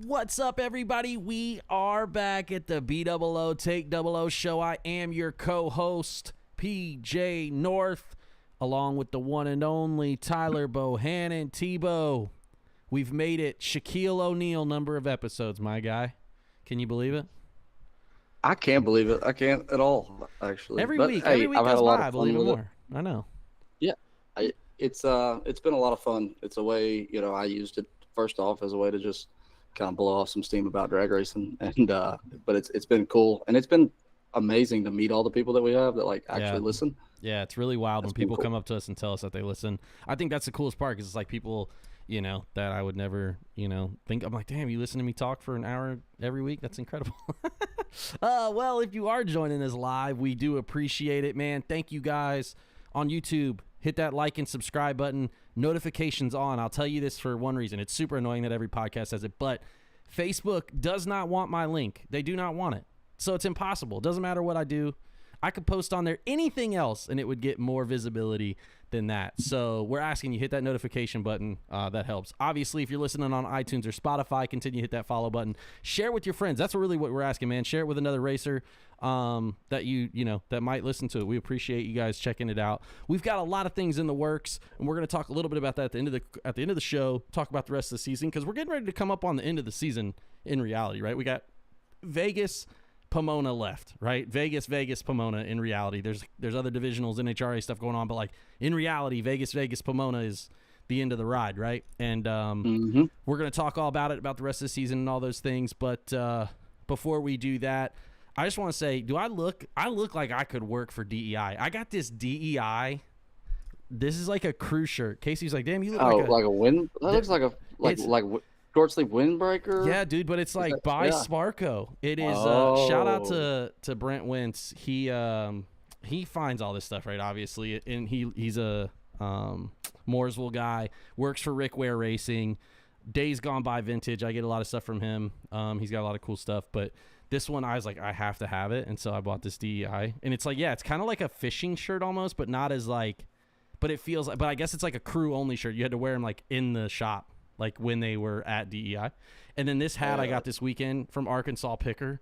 What's up, everybody? We are back at the BE00TAKE00 Show. I am your co-host, PJ North, along with the one and only Tyler Bohannon. Tebow, we've made it Shaquille O'Neal number of episodes, my guy. Can you believe it? I can't believe it. I can't at all, actually. Every But, week hey, I've had goes a lot by, I of believe fun it with more. I know. Yeah, it's been a lot of fun. It's a way, I used it first off as a way to just kind of blow off some steam about drag racing, and but it's been cool, and it's been amazing to meet all the people that we have that actually listen. Yeah, it's really wild when people cool. come up to us and tell us that they listen. I think that's the coolest part because it's like people, that I would never, think. I'm like, damn, you listen to me talk for an hour every week? That's incredible. Well, if you are joining us live, we do appreciate it, man. Thank you guys on YouTube. Hit that like and subscribe button. Notifications on. I'll tell you this for one reason. It's super annoying that every podcast has it, but Facebook does not want my link. They do not want it. So it's impossible. It doesn't matter what I do. I could post on there anything else and it would get more visibility than that. So we're asking you hit that notification button. That helps. Obviously, if you're listening on iTunes or Spotify, continue to hit that follow button. Share with your friends. That's really what we're asking, man. Share it with another racer that that might listen to it. We appreciate you guys checking it out. We've got a lot of things in the works, and we're going to talk a little bit about that at the end of the show. Talk about the rest of the season because we're getting ready to come up on the end of the season in reality, right? We got Vegas, Pomona left, right? Vegas, Pomona. In reality, there's other divisionals, NHRA stuff going on, but in reality, Vegas, Pomona is the end of the ride, right? And we're gonna talk all about it, about the rest of the season and all those things. But before we do that, I just want to say, I look like I could work for DEI. I got this DEI. This is like a crew shirt. Casey's like, damn, you look like a wind. That looks like a short sleeve windbreaker. Yeah, dude, but it's like by Sparco. It is shout out to Brent Wentz. He finds all this stuff, right? Obviously, and he's a Mooresville guy, works for Rick Ware Racing. Days Gone By Vintage. I get a lot of stuff from him. He's got a lot of cool stuff, but this one I was like, I have to have it, and so I bought this DEI. And it's like, yeah, it's kind of like a fishing shirt almost, but not as but it feels like, but I guess it's like a crew only shirt. You had to wear them in the shop, when they were at DEI. And then this hat I got this weekend from Arkansas Picker.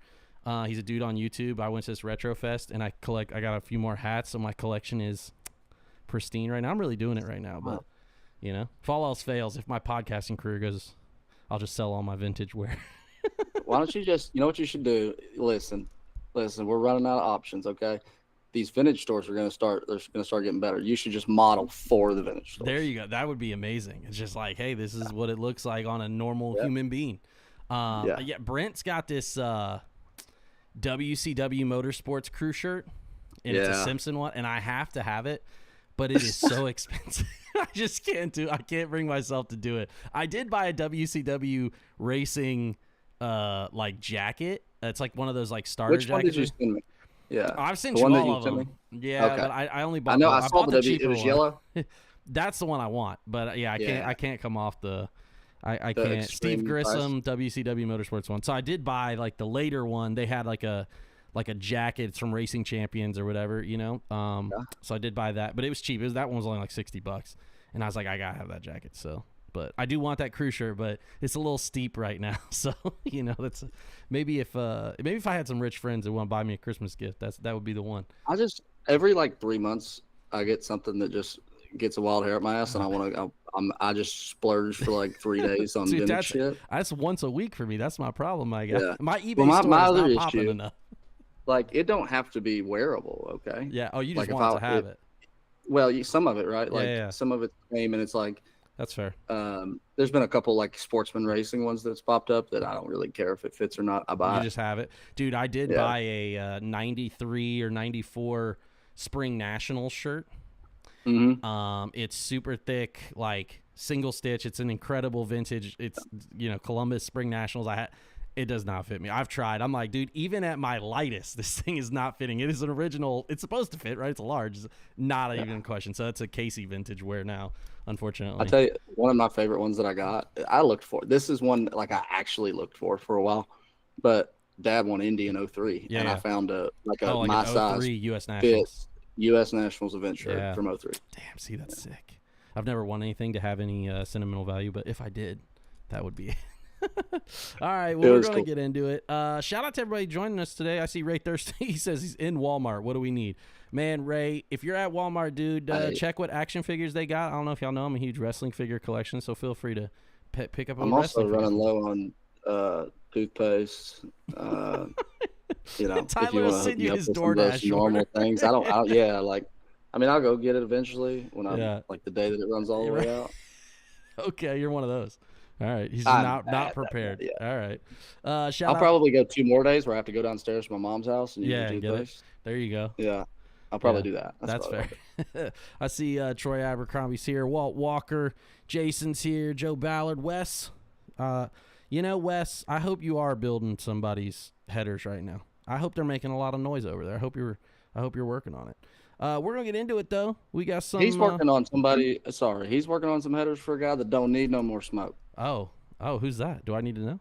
He's a dude on YouTube. I went to this Retro Fest, and I got a few more hats, so my collection is pristine right now. I'm really doing it right now, but if all else fails, if my podcasting career goes, I'll just sell all my vintage wear. Why don't you just, what you should do? Listen, we're running out of options, okay? These vintage stores are going to start getting better. You should just model for the vintage stores. There you go. That would be amazing. It's just like, hey, this is what it looks like on a normal human being. Brent's got this WCW Motorsports crew shirt, and it's a Simpson one, and I have to have it, but it is so expensive. I just can't bring myself to do it. I did buy a WCW Racing jacket. It's like one of those starter jackets. Which one did you send me? Yeah, I've sent you all of them. Yeah, okay. But I only bought. I know. I saw the cheaper one. It was yellow. That's the one I want. But I can't come off the. I can't. Steve Grissom WCW Motorsports one. So I did buy the later one. They had like a jacket. It's from Racing Champions or whatever, So I did buy that, but it was cheap. That one was only $60, and I was like, I gotta have that jacket. So. But I do want that crew shirt, but it's a little steep right now. So that's maybe if I had some rich friends that want to buy me a Christmas gift, that would be the one. I just every 3 months I get something that just gets a wild hair up my ass, and I just splurge for 3 days on vintage shit. That's once a week for me. That's my problem, I guess. Yeah. My eBay store is not popping enough. It don't have to be wearable, okay? Yeah. Oh, you just want to have it. Well, some of it, right? Some of it's the same, and it's that's fair. There's been a couple sportsman racing ones that's popped up that I don't really care if it fits or not. I buy. You just have it, dude. I did buy a 93 or 94 Spring Nationals shirt. Mm-hmm. It's super thick, single stitch. It's an incredible vintage. It's Columbus Spring Nationals. It does not fit me. I've tried. I'm like, dude, even at my lightest, this thing is not fitting. It is an original. It's supposed to fit, right? It's a large. It's not even a question. So that's a Casey vintage wear now, unfortunately. I'll tell you, one of my favorite ones that I got, I looked for. This is one I actually looked for a while. But Dad won Indy in 03. And I found my size U.S. Nationals. U.S. Nationals event shirt from 03. Damn, see, that's sick. I've never won anything to have any sentimental value, but if I did, that would be it. All right, well, we're going to get into it. Shout out to everybody joining us today. I see Ray Thirsty. He says he's in Walmart. What do we need? Man, Ray, if you're at Walmart, dude, check what action figures they got. I don't know if y'all know I'm a huge wrestling figure collection, so feel free to pick up a I'm wrestling also running low on toothpaste. You know, Tyler if you want to hook me up with some of those normal things. Yeah, like, I mean, I'll go get it eventually when I'm like the day that it runs all the way out. Okay, you're one of those. All right, he's not prepared. Yeah. All right, I'll probably go 2 more days where I have to go downstairs to my mom's house and use the toothpaste. There you go. Yeah, I'll probably do that. That's fair. I see Troy Abercrombie's here, Walt Walker, Jason's here, Joe Ballard, Wes. You know, Wes, I hope you are building somebody's headers right now. I hope they're making a lot of noise over there. I hope you're working on it. We're gonna get into it though. We got some. He's working on somebody. Sorry, he's working on some headers for a guy that don't need no more smoke. Oh, who's that? Do I need to know?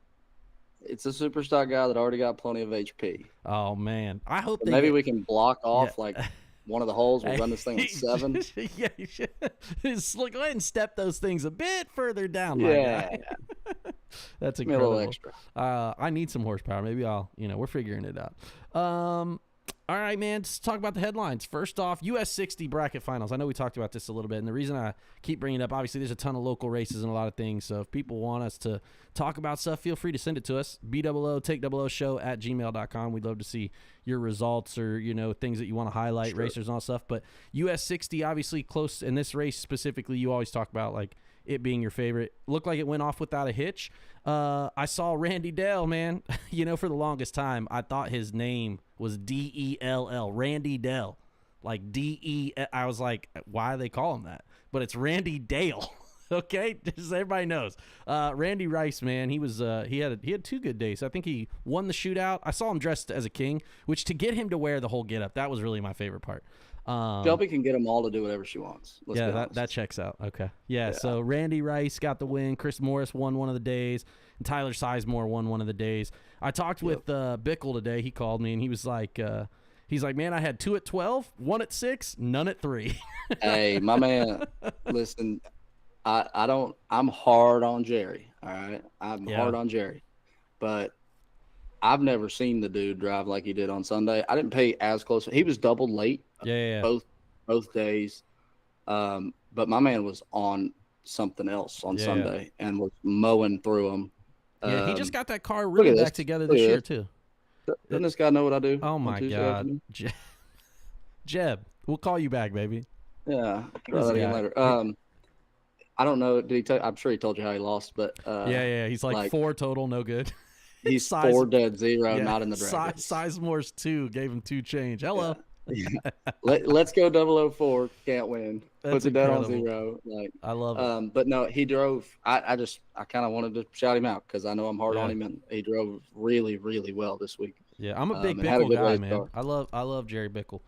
It's a superstar guy that already got plenty of HP. Oh man, I hope maybe we can block off like one of the holes. We'll run this thing at 7. Yeah, you should. Just go ahead and step those things a bit further down. Yeah, that's incredible. A little extra. I need some horsepower. Maybe I'll. We're figuring it out. All right, man, let's talk about the headlines. First off, US 60 bracket finals. I know we talked about this a little bit, and the reason I keep bringing it up, obviously there's a ton of local races and a lot of things, so if people want us to talk about stuff, feel free to send it to us, BE00TAKE00 Show at gmail.com. We'd love to see your results or, things that you want to highlight, racers and all stuff. But US 60, obviously close, in this race specifically, you always talk about, like, it being your favorite. Looked like it went off without a hitch. I saw Randy Dell, man. For the longest time, I thought his name was Dell, Randy Dell, like D-E. I was like, why do they call him that? But it's Randy Dale. Okay, just so everybody knows. Randy Rice, man, he was he had 2 good days. I think he won the shootout. I saw him dressed as a king, which to get him to wear the whole getup, that was really my favorite part. Shelby can get them all to do whatever she wants. That checks out. Okay. Yeah, so Randy Rice got the win. Chris Morris won one of the days. And Tyler Sizemore won one of the days. I talked with Bickle today. He called me, and he was like, man, I had 2 at 12, 1 at 6, none at 3. Hey, my man, listen, I'm hard on Jerry, all right? I'm hard on Jerry. But I've never seen the dude drive like he did on Sunday. I didn't pay as close. He was doubled late. Yeah. Both days. But my man was on something else on Sunday and was mowing through them. Yeah, he just got that car really back together this year too. Doesn't this guy know what I do? Oh my God, Jeb, we'll call you back, baby. Yeah, I'll try that again later. I don't know. Did he tell? I'm sure he told you how he lost, but yeah. He's like 4 total, no good. He's 4 dead 0, not in the drag. Sizemore's 2 gave him 2 change. Hello. Yeah. Let's go 004. Can't win. Puts it down on 0. Like, I love it. But no, he drove. I kind of wanted to shout him out because I know I'm hard on him, and he drove really, really well this week. Yeah, I'm a big Bickle guy, man. I love Jerry Bickle.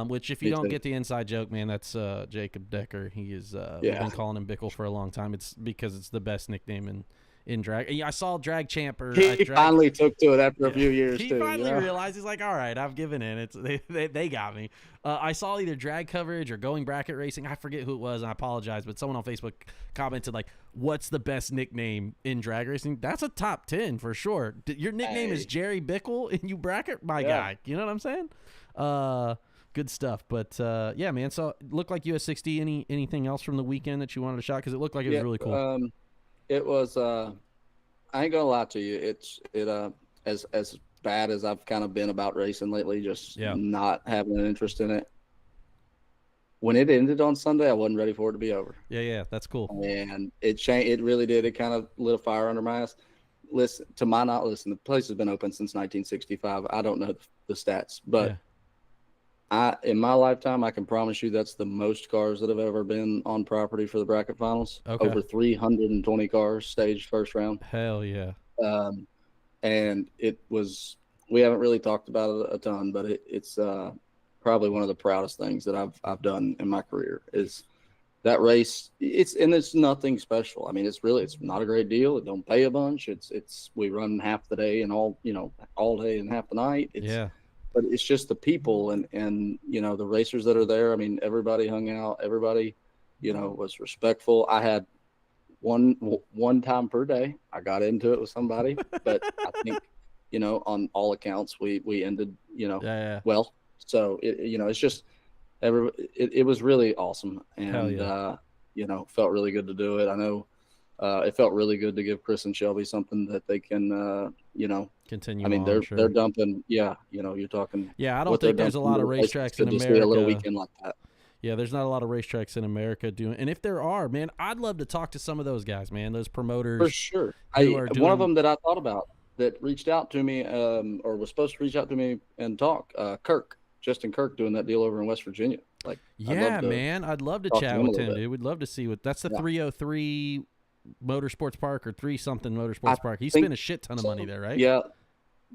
Which if you don't get the inside joke, man, that's Jacob Decker. He is. We've been calling him Bickle for a long time. It's because it's the best nickname in drag. I saw Drag Champ. He finally took to it after a few years. He finally realized, he's like, all right, I've given in. They got me. I saw either drag coverage or going bracket racing. I forget who it was, and I apologize, but someone on Facebook commented like, "What's the best nickname in drag racing?" That's a top 10 for sure. Your nickname is Jerry Bickle, and you bracket my guy. You know what I'm saying? Good stuff. But yeah, man. So it looked like US 60. Anything else from the weekend that you wanted to shot? Because it looked like it was really cool. It was. I ain't gonna lie to you. As bad as I've kind of been about racing lately, just not having an interest in it. When it ended on Sunday, I wasn't ready for it to be over. Yeah, that's cool. And it changed. It really did. It kind of lit a fire under my ass. Listen, the place has been open since 1965. I don't know the stats, but in my lifetime, I can promise you that's the most cars that have ever been on property for the bracket finals. Okay. Over 320 cars staged first round. Hell yeah. And it was, we haven't really talked about it a ton, but it's probably one of the proudest things that I've done in my career is that race. It's nothing special. I mean, it's not a great deal. It don't pay a bunch. We run half the day and all day and half the night. But it's just the people and the racers that are there. I mean, everybody hung out. Everybody, was respectful. I had one time per day. I got into it with somebody, but I think, on all accounts, we ended, Yeah. well. So it's just it was really awesome, Hell and yeah. felt really good to do it. I know it felt really good to give Chris and Shelby something that they can, Continue I mean, on, they're sure. dumping. Yeah, you're talking. Yeah, I don't What they're think there's a dumping lot into of the race. It's racetracks in good to see a little America. weekend like that. Yeah, there's not a lot of racetracks in America doing. And if there are, man, I'd love to talk to some of those guys, man. Those promoters For sure. who are One of doing. them that I thought about that reached out to me, or was supposed to reach out to me and talk, Justin Kirk, doing that deal over in West Virginia. Like, Yeah, man, I'd love to talk to chat him a with little him, bit. dude. We'd love to see what that's the Yeah. 303 Motorsports Park or 3-something I Motorsports Park. He think spent a shit ton of so. money there, right? Yeah.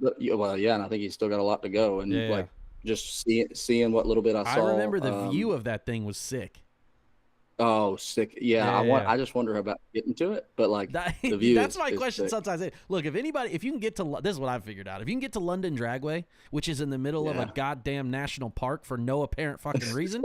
Well, yeah, and I think he's still got a lot to go. And Yeah. like just seeing what little bit I I saw. remember the view of that thing was sick. Oh, sick. Yeah, Yeah. I just wonder about getting to it, but like the view That's is, my is question sick. sometimes. Look, if you can get to, this is what I've figured out. If you can get to London Dragway, which is in the middle of a Yeah. goddamn national park for no apparent fucking reason,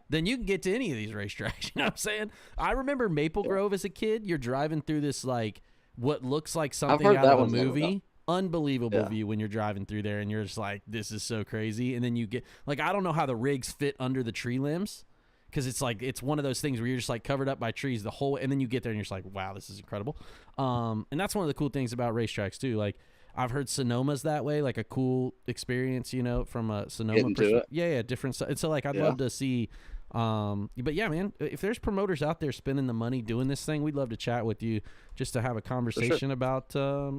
then you can get to any of these racetracks. You know what I'm saying? I remember Maple Grove as a kid. You're driving through this, like, what looks like something heard out that of a one's never movie. done. Unbelievable Yeah. view when you're driving through there, and you're just like, this is so crazy. And then you get, like, I don't know how the rigs fit under the tree limbs, because it's like, it's one of those things where you're just like covered up by trees the whole, and then you get there and you're just like, wow, this is incredible. And that's one of the cool things about racetracks too. Like, I've heard Sonoma's that way, like a cool experience, from a Sonoma Getting to it. Yeah, different stuff. And so, like, I'd love to see. But yeah, man, if there's promoters out there spending the money doing this thing, we'd love to chat with you just to have a conversation about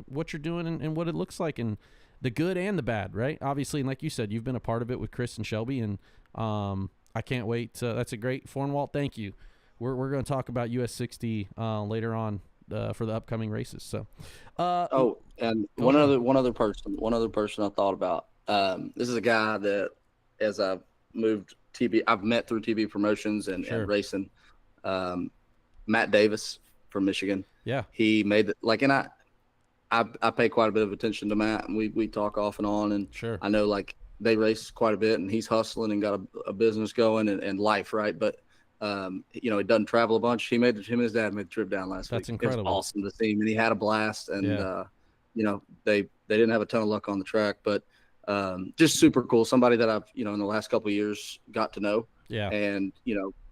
what you're doing and what it looks like, and the good and the bad, right? Obviously, and like you said, you've been a part of it with Chris and Shelby, and I can't wait. That's a great Fornwalt. Thank you. We're going to talk about US 60 later on for the upcoming races. So, and one other person I thought about. This is a guy that, as I've moved I've met through TV promotions and racing. Matt Davis from Michigan. Yeah, he made it and I pay quite a bit of attention to Matt, and we talk off and on, and I know like they race quite a bit, and he's hustling and got a business going and life, right? But he doesn't travel a bunch. Him and his dad made the trip down last week. That's incredible. It was awesome to see him, and he had a blast. And they didn't have a ton of luck on the track, but just super cool. Somebody that I've in the last couple of years got to know. Yeah. And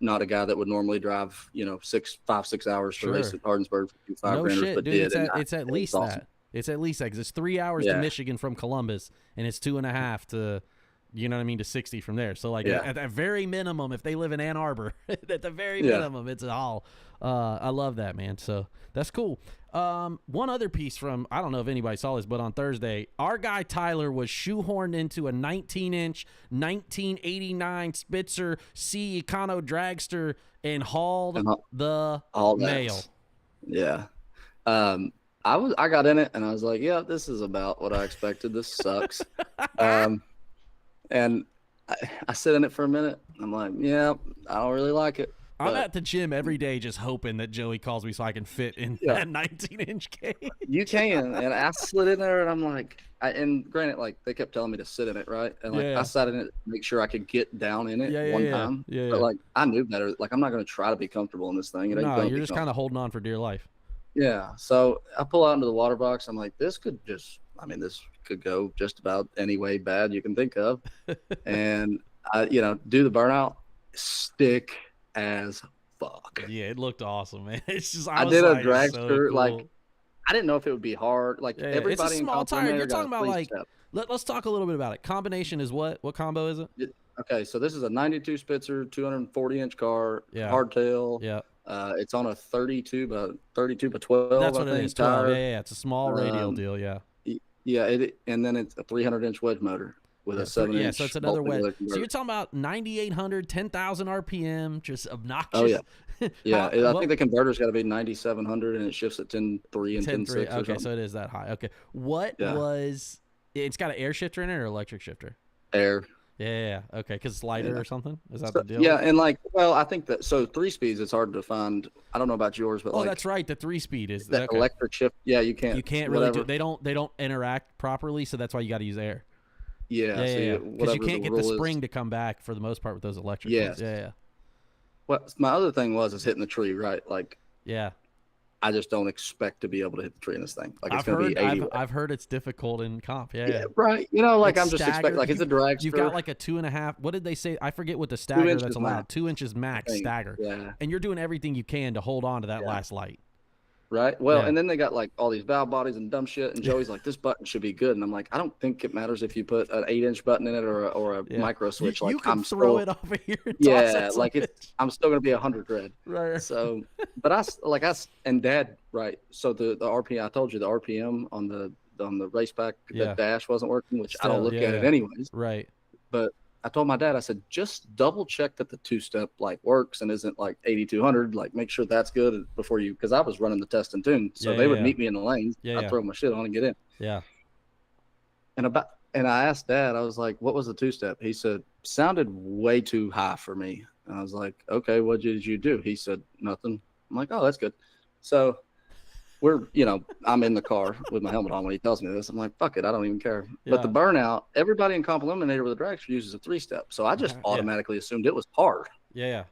not a guy that would normally drive 5-6 hours to race at Hardinsburg for $5 grand, but dude, did. it's at least awesome. that. It's at least that, because it's 3 hours to Michigan from Columbus, and it's 2.5 to, to 60 from there. So, like, at the very minimum, if they live in Ann Arbor, at the very minimum, it's a haul. I love that, man. So that's cool. One other piece from, I don't know if anybody saw this, but on Thursday, our guy Tyler was shoehorned into a 19-inch 1989 Spitzer C Econo dragster and hauled the mail. Yeah. I got in it and I was like, yeah, this is about what I expected. This sucks. And I sit in it for a minute. I'm like, yeah, I don't really like it. I'm at the gym every day just hoping that Joey calls me so I can fit in that 19-inch cage. You can. And I slid in there and I'm like, and granted, like they kept telling me to sit in it, right? And like I sat in it to make sure I could get down in it one time. But like I knew better. Like I'm not going to try to be comfortable in this thing. No, you're just kind of holding on for dear life. Yeah. So I pull out into the water box. I'm like, this could go just about any way bad you can think of. And I, do the burnout, stick as fuck. Yeah, it looked awesome, man. It's just I did a dragster, like I didn't know if it would be hard. Like everybody, it's a small tire. You're talking about like. Step. Let's talk a little bit about it. Combination is what? What combo is it? Okay, so this is a 92 Spitzer, 240-inch car, hardtail. Yeah. It's on a 32 by 12. That's what it is. 12. Tire. Yeah. It's a small radial deal. Yeah. Yeah, and then it's a 300-inch wedge motor with a 7-inch. Yeah, so it's another wedge. So you're talking about 9,800, 10,000 RPM, just obnoxious. Oh yeah. Yeah, I think the converter's got to be 9,700, and it shifts at 10.3 and 10.6. Okay, so it is that high. Okay, was? It's got an air shifter in it or electric shifter? Air. Yeah. Okay, because it's lighter or something. Is that the deal? Yeah, and I think that 3 speeds. It's hard to find. I don't know about yours, but that's right. The 3-speed is that electric shift. Yeah, you can't. You can't really do. They don't interact properly, so that's why you got to use air. Yeah. Because you can't get the spring to come back for the most part with those electric ones. Yeah. Well, my other thing is hitting the tree, right? Like. Yeah. I just don't expect to be able to hit the tree in this thing. Like it's I've going to heard be 80. I've heard it's difficult in comp. Yeah, Yeah, yeah. right. You know, like It's I'm just expecting, staggered. like it's a dragster. You've got like a 2.5. What did they say? I forget what the 2 stagger inches that's allowed. max, 2 inches I max think. stagger. Yeah. And you're doing everything you can to hold on to that Yeah. last light. Right. Well, Yeah. and then they got like all these valve bodies and dumb shit. And Joey's like, this button should be good. And I'm like, I don't think it matters if you put an 8-inch button in it or a Yeah. micro switch. You Like can I'm throw still, it off of here. And yeah, toss it like it's, I'm still going to be 100 red. right. So, but and Dad, right. So the RPM, I told you the RPM on the race pack, Yeah. the dash wasn't working, which I don't Still, look yeah, at it yeah. anyways. Right. But I told my dad, I said, just double check that the 2-step like works and isn't like 8200. Like make sure that's good before you, because I was running the test and tune, so Yeah, they yeah, would yeah. meet me in the lanes. Yeah, I'd yeah. throw my shit on and get in. Yeah. And I asked Dad, I was like, what was the 2-step? He said, sounded way too high for me. And I was like, okay, what did you do? He said, nothing. I'm like, oh, that's good. So I'm in the car with my helmet on when he tells me this. I'm like, fuck it, I don't even care. Yeah. But the burnout, everybody in Comp Eliminator with a dragster uses a 3-step. So I just Yeah. automatically assumed it was hard. Yeah. Yeah.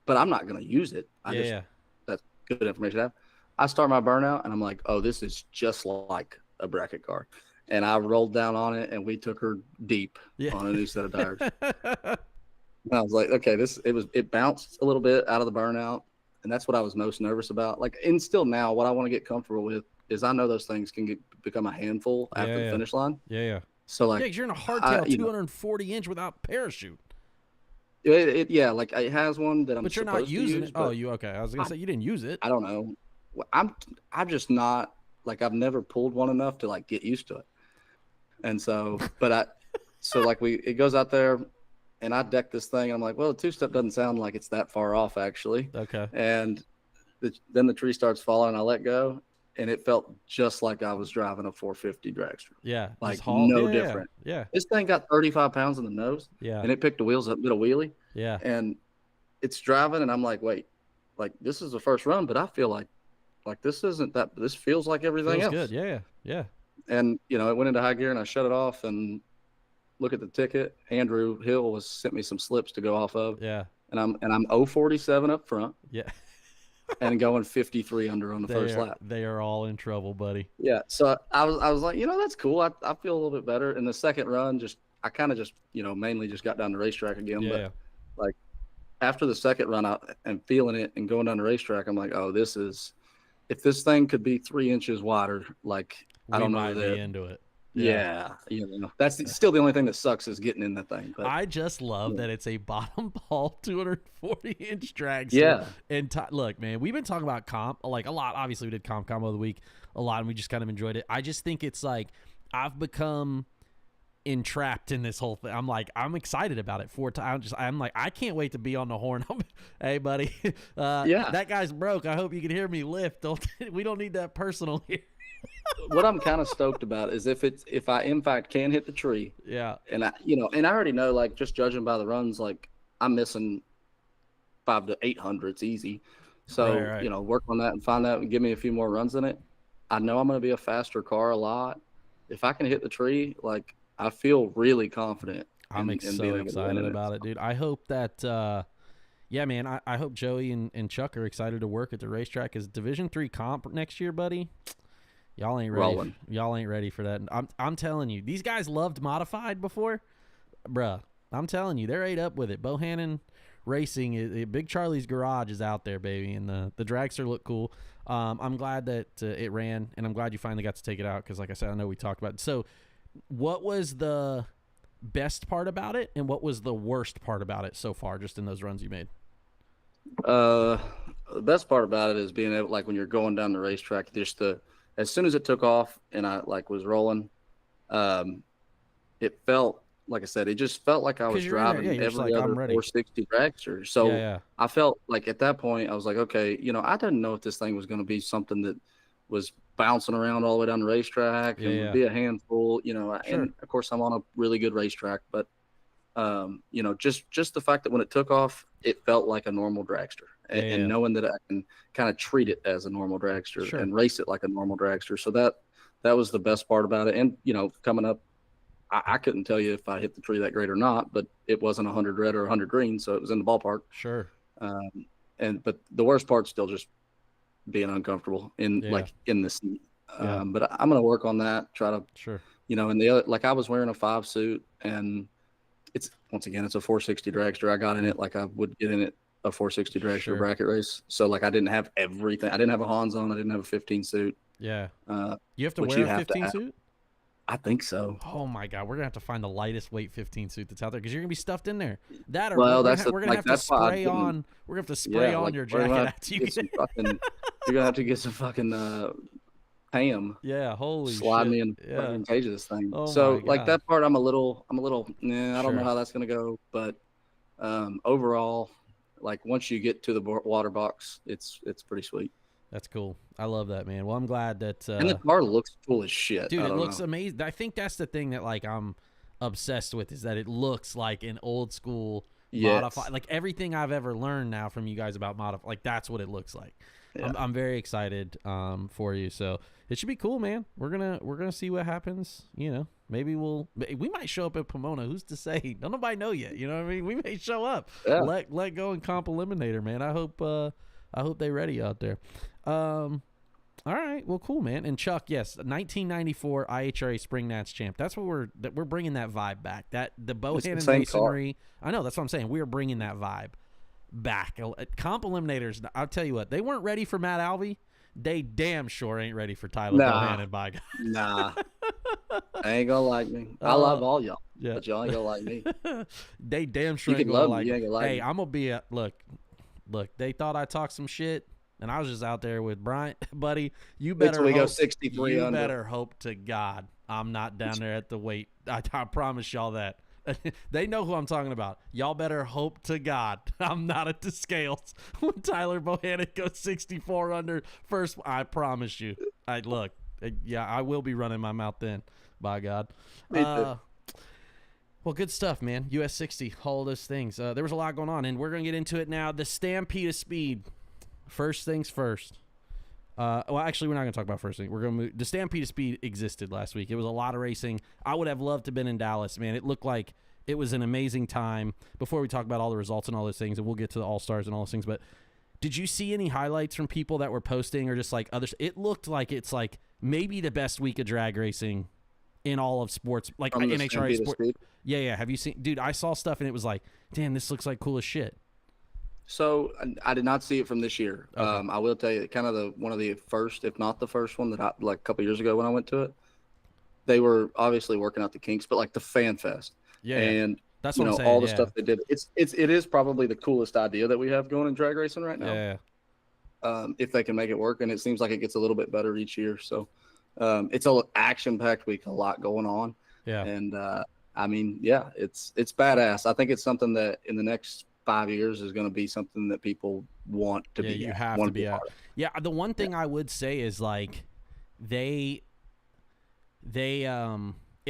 But I'm not going to use it. That's good information to have. I start my burnout and I'm like, oh, this is just like a bracket car. And I rolled down on it and we took her deep on a new set of tires. And I was like, okay, it bounced a little bit out of the burnout. And that's what I was most nervous about. Like, and still now, what I want to get comfortable with is I know those things can become a handful after the finish line. Yeah, yeah. So like, 'cause you're in a hardtail 240-inch without parachute. Like it has one that I'm. But you're not using it. Oh, you okay? I was gonna say you didn't use it. I don't know. I'm just not like I've never pulled one enough to like get used to it. And so, it goes out there. And I deck this thing. I'm like, well, the 2-step doesn't sound like it's that far off, actually. Okay. And then the tree starts falling, and I let go, and it felt just like I was driving a 450 dragster. Yeah. Like no different. Yeah. This thing got 35 pounds in the nose. Yeah. And it picked the wheels up, did a wheelie. Yeah. And it's driving, and I'm like, wait, like this is the first run, but I feel like this isn't that. This feels like everything else. Good. Yeah. Yeah. And it went into high gear, and I shut it off, and look at the ticket. Andrew Hill sent me some slips to go off of. Yeah. And I'm 047 up front. Yeah. And going 53 under on the first lap. They are all in trouble, buddy. Yeah. So I was like, that's cool. I feel a little bit better. In the second run, I kind of mainly just got down the racetrack again. Yeah. But like after the second run out and feeling it and going down the racetrack, I'm like, oh, if this thing could be 3 inches wider, like I don't know. We might be into it. Yeah, that's still the only thing that sucks is getting in that thing. But I just love that it's a bottom ball 240-inch dragster. Yeah. And look, man, we've been talking about comp like a lot. Obviously, we did combo of the week a lot, and we just kind of enjoyed it. I just think it's like I've become entrapped in this whole thing. I'm like, I'm excited about it 4 times. I'm like, I can't wait to be on the horn. Hey, buddy, that guy's broke. I hope you can hear me lift. We don't need that personal here. What I'm kind of stoked about is if I in fact can hit the tree. Yeah. And I already know, like, just judging by the runs, like I'm missing 500 to 800. It's easy. So, right. Work on that and find out and give me a few more runs in it. I know I'm going to be a faster car a lot. If I can hit the tree, like I feel really confident. I'm so excited about it, dude. I hope that, yeah, man, I hope Joey and Chuck are excited to work at the racetrack. Is Division III comp next year, buddy? Y'all ain't ready. Rolling. Y'all ain't ready for that. I'm telling you, these guys loved modified before, bruh. I'm telling you, they're ate up with it. Bohannon Racing, Big Charlie's garage is out there, baby, and the dragster looked cool. I'm glad that it ran, and I'm glad you finally got to take it out because, like I said, I know we talked about it. So, what was the best part about it, and what was the worst part about it so far, just in those runs you made? The best part about it is being able, like, when you're going down the racetrack, as soon as it took off and I was rolling, it felt, like I said, it just felt like I was driving every other 460 dragster. So I felt like at that point I was like, okay, I didn't know if this thing was going to be something that was bouncing around all the way down the racetrack and would be a handful, and of course I'm on a really good racetrack, but just the fact that when it took off, it felt like a normal dragster. And knowing that I can kind of treat it as a normal dragster and race it like a normal dragster. So that was the best part about it. And, coming up, I couldn't tell you if I hit the tree that great or not, but it wasn't 100 red or 100 green, so it was in the ballpark. Sure. But the worst part's still just being uncomfortable in the seat. Yeah. But I'm gonna work on that. Try to, Sure. and the other, like I was wearing a 5 suit, and it's once again it's a 460 dragster. I got in it like I would get in it a 460 dragster bracket race. So like I didn't have everything. I didn't have a Hans on. I didn't have a 15 suit. Yeah. You have to wear a 15 suit? I think so. Oh my God, we're gonna have to find the lightest weight 15 suit that's out there because you're gonna be stuffed in there. That or we're gonna have to spray on. We're gonna have to spray on your jacket after you get you're gonna have to get some fucking Pam. Yeah, holy slide shit. me in fucking cage of this thing. Oh so my like God. that part, I'm a little. I don't know how that's gonna go, but overall, like once you get to the water box, it's pretty sweet. That's cool. I love that, man. Well, I'm glad that. And the car looks cool as shit. Dude, it looks amazing. I think that's the thing that like I'm obsessed with is that it looks like an old school modified. Like everything I've ever learned now from you guys about modify, like that's what it looks like. Yeah. I'm very excited for you. So it should be cool, man. We're gonna see what happens. Maybe we might show up at Pomona. Who's to say? Don't nobody know yet. You know what I mean? We may show up. Yeah. Let go and comp eliminator, man. I hope they ready out there. All right, well, cool, man. And Chuck, yes, 1994 IHRA Spring Nats champ. That's what we're bringing that vibe back. That the Bohannon masonry. I know that's what I'm saying. We're bringing that vibe back. Comp eliminators. I'll tell you what, they weren't ready for Matt Alvey. They damn sure ain't ready for Tyler Bohannon. By God. Nah, ain't gonna like me. I love all y'all, but y'all ain't gonna like me. They damn sure ain't gonna like me. Hey, I'm gonna be a look. They thought I talked some shit. And I was just out there with Bryant, buddy. You better go 63 You under. better hope to God I'm not down there at the weight. I promise y'all that. They know who I'm talking about. Y'all better hope to God I'm not at the scales when Tyler Bohannon goes 64 under first. I promise you. I will be running my mouth then. By God. Me too. Well, good stuff, man. US 60, all those things. There was a lot going on, and we're gonna get into it now. The Stampede of Speed. First things first. Well, actually, we're not going to talk about first thing. We're going to move. The Stampede of Speed existed last week. It was a lot of racing. I would have loved to have been in Dallas, man. It looked like it was an amazing time. Before we talk about all the results and all those things, and we'll get to the All-Stars and all those things, but did you see any highlights from people that were posting or just like others? It looked like it's like maybe the best week of drag racing in all of sports, like NHRA sport. Yeah. Have you seen? Dude, I saw stuff and it was like, damn, this looks like cool as shit. So I did not see it from this year. Okay. I will tell you, kind of one of the first, if not the first one that I like a couple years ago when I went to it. They were obviously working out the kinks, but like the Fan Fest, and that's what I'm saying, all the stuff they did. It is probably the coolest idea that we have going in drag racing right now. Yeah. If they can make it work, and it seems like it gets a little bit better each year. So it's an action-packed week, a lot going on. Yeah. And it's badass. I think it's something that in the next 5 years is going to be something that people want to be. You have to be at. Yeah, the one thing I would say is like it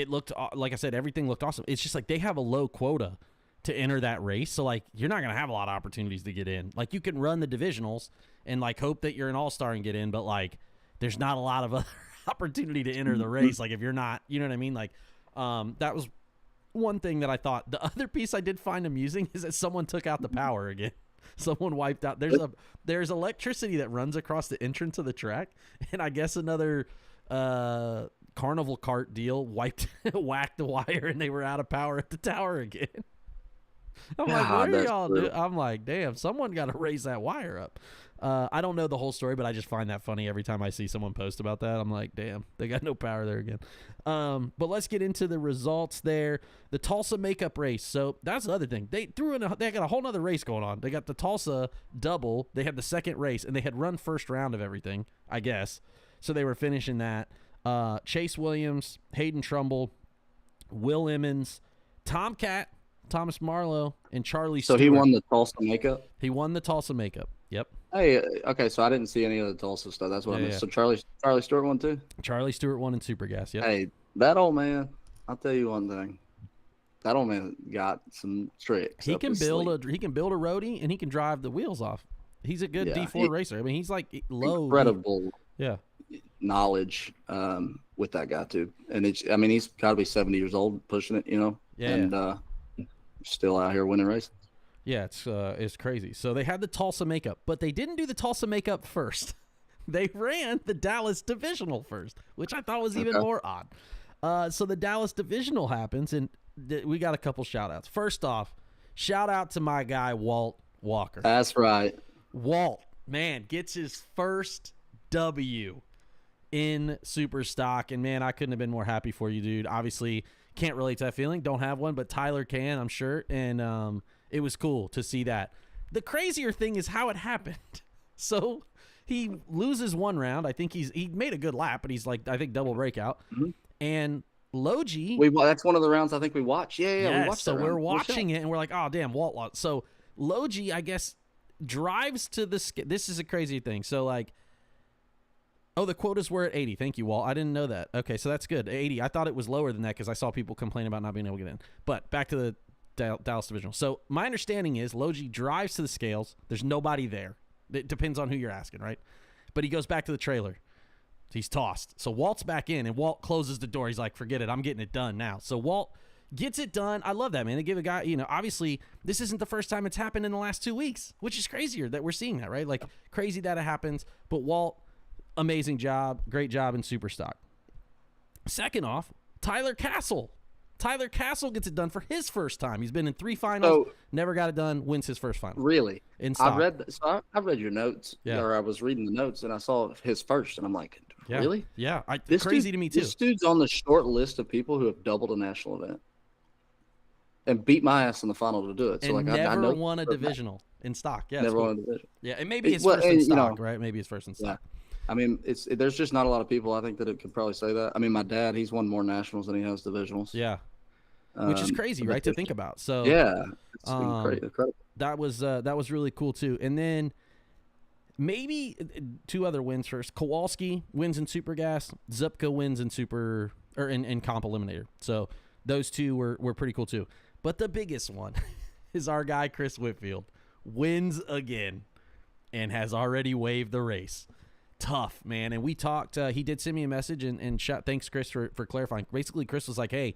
looked like I said, everything looked awesome. It's just like they have a low quota to enter that race, so like you're not going to have a lot of opportunities to get in. Like you can run the divisionals and like hope that you're an all-star and get in, but like there's not a lot of other opportunity to enter the race. Like if you're not, you know what I mean? Like that was one thing that I thought. The other piece I did find amusing is that someone took out the power again. Someone wiped out. There's electricity that runs across the entrance of the track, and I guess another carnival cart deal whacked the wire, and they were out of power at the tower again. I'm like, what are y'all doing? I'm like, damn, someone got to raise that wire up. I don't know the whole story, but I just find that funny every time I see someone post about that. I'm like, damn, they got no power there again. But let's get into the results there. The Tulsa makeup race. So that's the other thing. They got a whole nother race going on. They got the Tulsa double. They had the second race, and they had run first round of everything, I guess. So they were finishing that. Chase Williams, Hayden Trumbull, Will Emmons, Tomcat, Thomas Marlowe, and Charlie Stewart. So he won the Tulsa makeup? He won the Tulsa makeup. Yep. Hey, okay, so I didn't see any of the Tulsa stuff. That's what I missed. So Charlie Stewart won too? Charlie Stewart won in Super Gas, yep. Hey, that old man, I'll tell you one thing. That old man got some tricks. He can build a roadie, and he can drive the wheels off. He's a good D4 racer. I mean, he's like low. Incredible knowledge with that guy too. And he's got to be 70 years old pushing it, and still out here winning races. Yeah, it's crazy. So they had the Tulsa makeup, but they didn't do the Tulsa makeup first. they ran the Dallas Divisional first, which I thought was even more odd. So the Dallas Divisional happens, and we got a couple shout-outs. First off, shout out to my guy, Walt Walker. That's right. Walt, man, gets his first W in Super Stock, and, man, I couldn't have been more happy for you, dude. Obviously, can't relate to that feeling. Don't have one, but Tyler can, I'm sure, and it was cool to see that. The crazier thing is how it happened. So he loses one round. I think he made a good lap, but he's like, I think, double breakout. Mm-hmm. And Logie. That's one of the rounds I think we watched. Yeah, yes, we watched so that we're round. watching it, and we're like, oh, damn, Walt lost. So Logie, I guess, drives to the – this is a crazy thing. So, like, oh, the quotas were at 80. Thank you, Walt. I didn't know that. Okay, so that's good. 80. I thought it was lower than that because I saw people complain about not being able to get in. But back to the Dallas Divisional. So my understanding is Logie drives to the scales. There's nobody there. It depends on who you're asking, right? But he goes back to the trailer. He's tossed. So Walt's back in, and Walt closes the door. He's like, forget it. I'm getting it done now. So Walt gets it done. I love that, man. They give a guy, obviously this isn't the first time it's happened in the last 2 weeks, which is crazier that we're seeing that, right? Like, crazy that it happens. But Walt, amazing job. Great job in Super Stock. Second off, Tyler Castle. Tyler Castle gets it done for his first time. He's been in 3 finals, never got it done, wins his first final. Really? In stock. I read your notes, or I was reading the notes, and I saw his first, and I'm like, really? Yeah, this crazy to me, too. This dude's on the short list of people who have doubled a national event and beat my ass in the final to do it. So, and like, never I know won a divisional in stock. Yeah, never won a division. Yeah, and maybe his first in stock, right? Maybe his first in stock. Yeah. I mean, there's just not a lot of people, I think, that it could probably say that. I mean, my dad, he's won more nationals than he has divisionals. Yeah. Which is crazy, right, to think about. So yeah, it's incredible. That was really cool too. And then maybe 2 other wins first. Kowalski wins in Super Gas. Zupka wins in in Comp Eliminator. So those 2 were pretty cool too. But the biggest one is our guy Chris Whitfield wins again and has already waved the race. Tough, man. And we talked. He did send me a message and thanks Chris for clarifying. Basically, Chris was like, hey,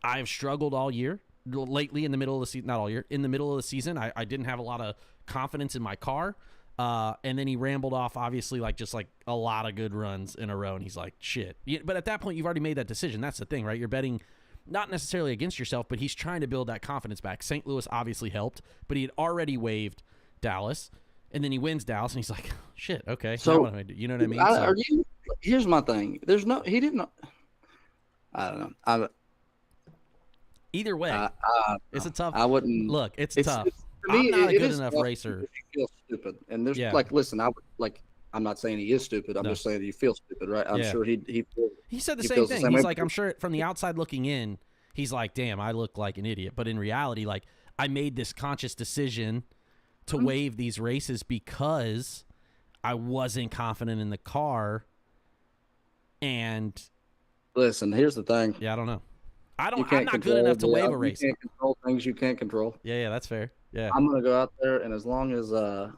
I've struggled all year, lately in the middle of the season, not all year, in the middle of the season. I didn't have a lot of confidence in my car. And then he rambled off, obviously, just a lot of good runs in a row. And he's like, shit. But at that point, you've already made that decision. That's the thing, right? You're betting not necessarily against yourself, but he's trying to build that confidence back. St. Louis obviously helped, but he had already waived Dallas. And then he wins Dallas, and he's like, shit, okay. So, what do I do? You know what I mean? Here's my thing. He didn't. I don't know. Either way, it's a tough. I wouldn't look. It's tough. Me, I'm not a good enough racer. You feel stupid, and there's listen. I'm not saying he is stupid. I'm just saying you feel stupid, right? I'm sure he said the same thing. He's like, I'm sure from the outside looking in, he's like, damn, I look like an idiot. But in reality, I made this conscious decision to waive these races because I wasn't confident in the car. And listen, here's the thing. Yeah, I don't know. I'm not good enough to waive a race. You can't control things you can't control. Yeah, that's fair. Yeah, I'm gonna go out there, and as long as the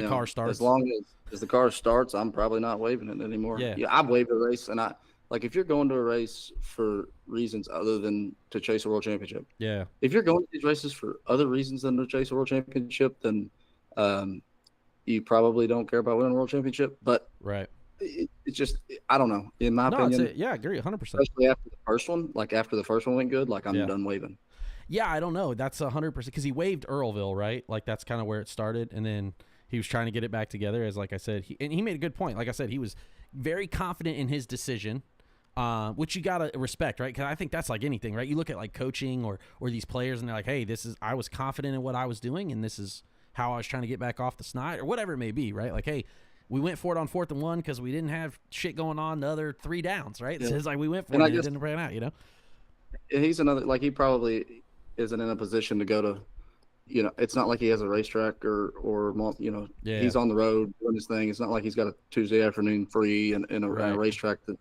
car starts, as long as the car starts, I'm probably not waiving it anymore. Yeah, I've waived a race, and if you're going to a race for reasons other than to chase a world championship. Yeah. If you're going to these races for other reasons than to chase a world championship, then you probably don't care about winning a world championship. But right. It's just, I don't know. In my opinion, I agree 100%. Especially after the first one, after the first one went good, I'm done waving. Yeah, I don't know. That's 100% because he waived Earlville, right? That's kind of where it started, and then he was trying to get it back together. As like I said, he made a good point. Like I said, he was very confident in his decision, which you gotta respect, right? Because I think that's like anything, right? You look at coaching or these players, and they're like, hey, I was confident in what I was doing, and this is how I was trying to get back off the snide, or whatever it may be, right? Like, hey. We went for it on 4th and 1 because we didn't have shit going on the other 3 downs, right? Yeah. It's like we went for it and it didn't pan out, He's another, he probably isn't in a position to go to, it's not like he has a racetrack or he's on the road doing his thing. It's not like he's got a Tuesday afternoon free and a racetrack that,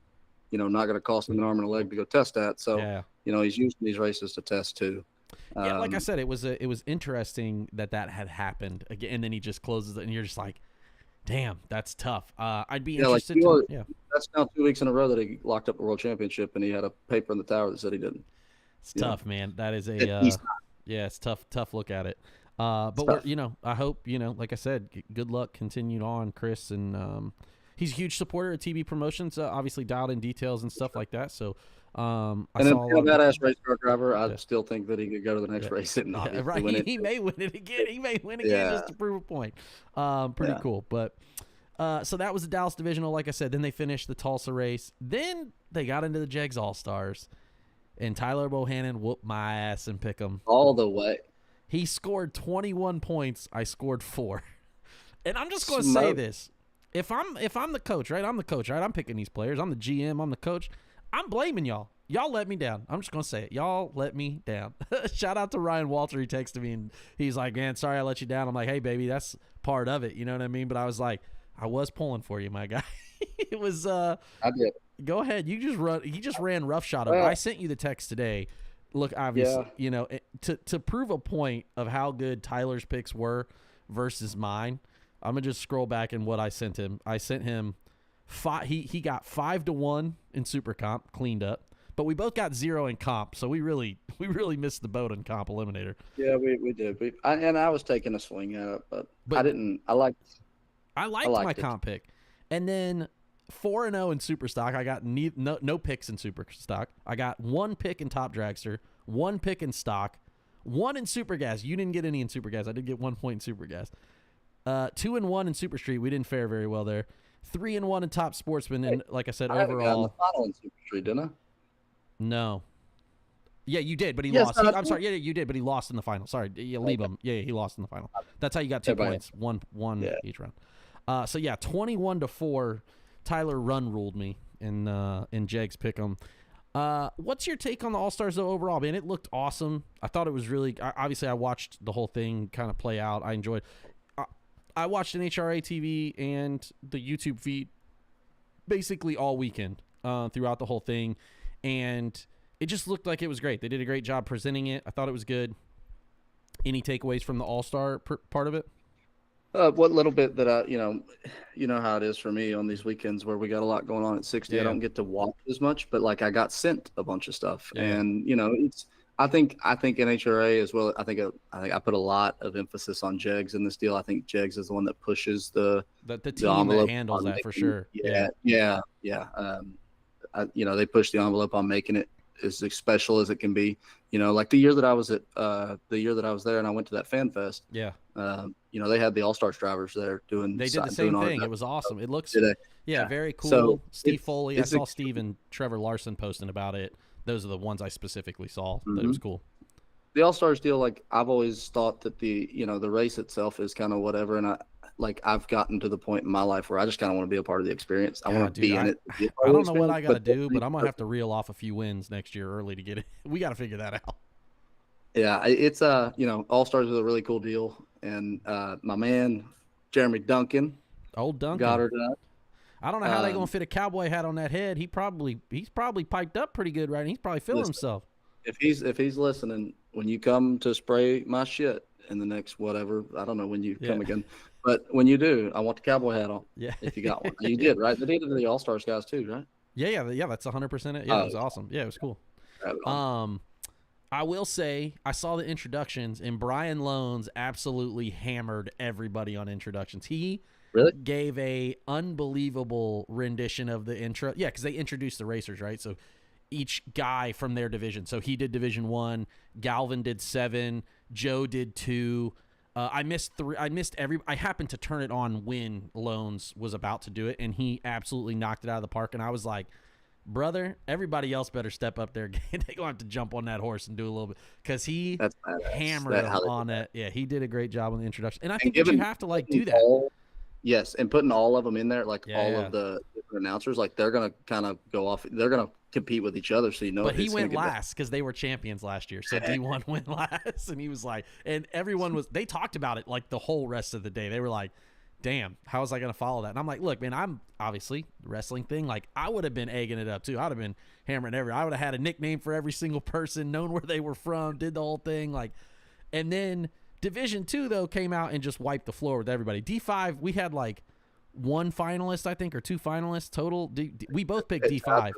not going to cost him an arm and a leg to go test at. So, he's using these races to test too. Yeah, like I said, it was interesting that had happened again, and then he just closes it, and you're just like, damn, that's tough. I'd be interested. That's now 2 weeks in a row that he locked up a world championship, and he had a paper in the tower that said he didn't. It's tough, man. That is it's tough look at it. But we're, I hope, like I said, good luck continued on, Chris. And he's a huge supporter of TB Promotions, obviously dialed in details and stuff like that. So I saw a badass race car driver. I still think that he could go to the next race and right. win it. He may win it again. He may win again just to prove a point. Pretty cool. But so that was the Dallas Divisional, like I said. Then they finished the Tulsa race. Then they got into the Jegs All-Stars. And Tyler Bohannon whooped my ass and pick him. All the way. He scored 21 points. I scored 4. And I'm just going to say this. If I'm the coach, right? I'm the coach, right? I'm picking these players. I'm the GM. I'm the coach. I'm blaming y'all. Y'all let me down. I'm just going to say it. Y'all let me down. Shout out to Ryan Walter. He texted me, and he's like, man, sorry I let you down. I'm like, hey, baby, that's part of it. You know what I mean? But I was like, I was pulling for you, my guy. It was I did. Go ahead. He just ran roughshod. I sent you the text today. Look, obviously, to prove a point of how good Tyler's picks were versus mine, I'm gonna just scroll back in what I sent him. I sent him 5. He got 5-1 in Super Comp, cleaned up, but we both got 0 in comp. So we really missed the boat in Comp Eliminator. Yeah, we did. I was taking a swing at it, but I didn't. I liked my comp pick, and then 4-0 in Super Stock. I got no picks in Super Stock. I got 1 pick in Top Dragster, 1 pick in Stock, 1 in Super Gas. You didn't get any in Super Gas. I did get 1 point in Super Gas. 2-1 in Super Street. We didn't fare very well there. 3-1 in Top Sportsman. And like I said, overall, the final in Super Street, didn't I? No. Yeah, you did, but he lost. I'm sorry. Yeah, you did, but he lost in the final. Sorry, you leave him. Yeah, he lost in the final. That's how you got 2 points. One each round. 21-4. Tyler run ruled me in Jegs Pick'em. What's your take on the All-Stars, though, overall? Man, it looked awesome. I thought it was really – obviously, I watched the whole thing kind of play out. I enjoyed I watched an HRA TV and the YouTube feed basically all weekend throughout the whole thing, and it just looked like it was great. They did a great job presenting it. I thought it was good. Any takeaways from the All-Star part of it? What little bit that you know how it is for me on these weekends where we got a lot going on at 60. Yeah. I don't get to watch as much, but like I got sent a bunch of stuff, and it's. I think in HRA as well. I think I put a lot of emphasis on Jegs in this deal. I think Jegs is the one that pushes the team that handles that for sure. Yeah. They push the envelope on making it as special as it can be. Like the year that I was there and I went to that fan fest. Yeah. They had the All-Stars drivers there doing. They did the same thing. It was awesome. It looks. Yeah, very cool. So Steve Foley. I saw Steve and Trevor Larson posting about it. Those are the ones I specifically saw. That it was cool. The All-Stars deal, like I've always thought that the race itself is kind of whatever, and I've gotten to the point in my life where I just kind of want to be a part of the experience. I want to be in it. I don't know what I got to do, but I'm gonna have to reel off a few wins next year early to get it. We got to figure that out. Yeah, it's All-Stars is a really cool deal, and my man Jeremy Duncan, old Duncan, got her done. I don't know how they're gonna fit a cowboy hat on that head. He's probably piped up pretty good, right? And he's probably feeling himself. If he's listening, when you come to spray my shit in the next whatever, I don't know when you come again, but when you do, I want the cowboy hat on. Yeah, if you got one, you did, right? They did it to the All-Stars guys too, right? Yeah. That's 100% it. Yeah, it was awesome. Yeah, it was cool. I will say I saw the introductions, and Brian Loans absolutely hammered everybody on introductions. He really gave a unbelievable rendition of the intro. Yeah, because they introduced the racers, right? So each guy from their division. So he did Division 1, Galvin did 7, Joe did 2. I missed 3. I happened to turn it on when Loans was about to do it, and he absolutely knocked it out of the park. And I was like, brother, everybody else better step up there. They're going to have to jump on that horse and do a little bit, because he hammered on it. Yeah, he did a great job on the introduction. And I think that you have to do that. Yes, and putting all of them in there, all of the different announcers, they're going to kind of go off. They're going to compete with each other, so But he went last because they were champions last year, so D1 went last, and he was like, and everyone was. They talked about it the whole rest of the day. They were like, "Damn, how was I going to follow that?" And I'm like, "Look, man, I'm obviously wrestling thing. I would have been egging it up too. I'd have been hammering I would have had a nickname for every single person, known where they were from, did the whole thing and then." Division 2, though, came out and just wiped the floor with everybody. D5, we had one finalist, I think, or two finalists total. We both picked D5,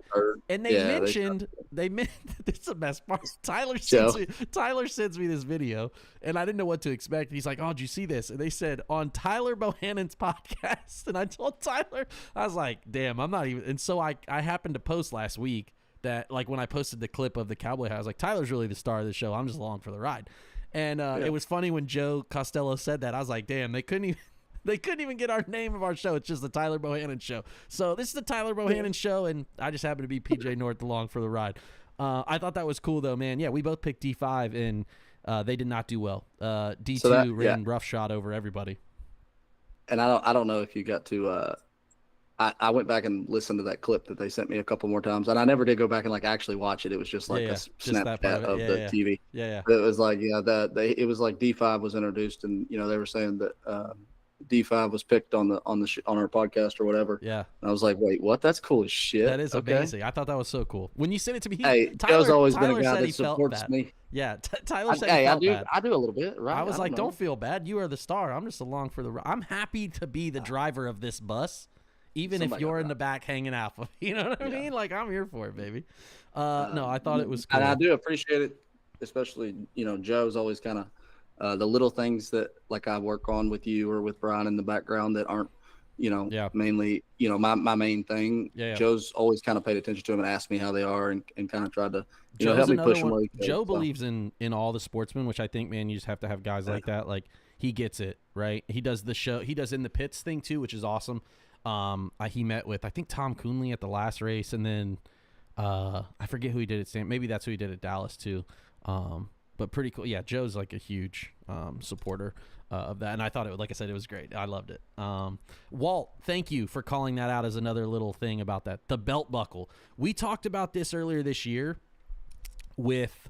and they mentioned this is the best part. Tyler sends me this video, and I didn't know what to expect. He's like, "Oh, did you see this?" And they said on Tyler Bohannon's podcast, and I told Tyler, I was like, "Damn, I'm not even." And so I happened to post last week that, like, when I posted the clip of the cowboy hat, I was like, "Tyler's really the star of the show. I'm just along for the ride." And it was funny when Joe Costello said that. I was like, "Damn, they couldn't even get our name of our show. It's just the Tyler Bohannon Show." So this is the Tyler Bohannon Show, and I just happen to be PJ North along for the ride. I thought that was cool, though, man. Yeah, we both picked D5, and they did not do well. D2 ran roughshod over everybody. And I don't know if you got to I went back and listened to that clip that they sent me a couple more times, and I never did go back and like actually watch it. It was just like a snapshot of the TV. Yeah. It was like it was like D5 was introduced, and they were saying that D5 was picked on our podcast or whatever. Yeah. And I was like, wait, what? That's cool as shit. That is amazing. I thought that was so cool. When you sent it to me, Tyler's always been a guy that supports me. Yeah, Tyler said he felt bad. I do a little bit, right? I was like, don't feel bad. You are the star. I'm just along for the ride. I'm happy to be the driver of this bus, even if you're in the back hanging out. You know what I mean? Like, I'm here for it, baby. No, I thought it was cool. And I do appreciate it, especially, Joe's always kind of the little things that like I work on with you or with Brian in the background that aren't, mainly, my main thing. Yeah. Joe's always kind of paid attention to them and asked me how they are and kind of tried to, help me push them. Joe believes in all the sportsmen, which I think, man, you just have to have guys like that. Like, he gets it, right? He does the show. He does In the Pits thing too, which is awesome. He met with, I think, Tom Coonley at the last race, and then I forget who he did at maybe that's who he did at Dallas too. But pretty cool. Yeah, Joe's like a huge supporter of that, and I thought it, like I said, it was great. I loved it. Walt, thank you for calling that out as another little thing about that. The belt buckle. We talked about this earlier this year with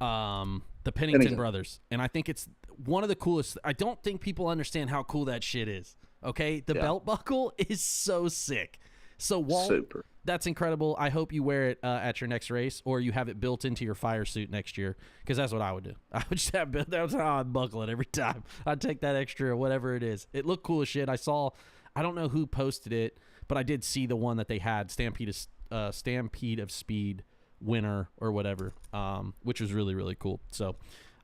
the Pennington brothers, and I think it's one of the coolest. I don't think people understand how cool that shit is. Okay, the belt buckle is so sick. So Walt, that's incredible. I hope you wear it at your next race, or you have it built into your fire suit next year, because that's what I would do. I would just have that was how I'd buckle it every time. I'd take that extra, whatever it is. It looked cool as shit. I don't know who posted it, but I did see the one that they had, Stampede of Speed winner or whatever, which was really, really cool. So,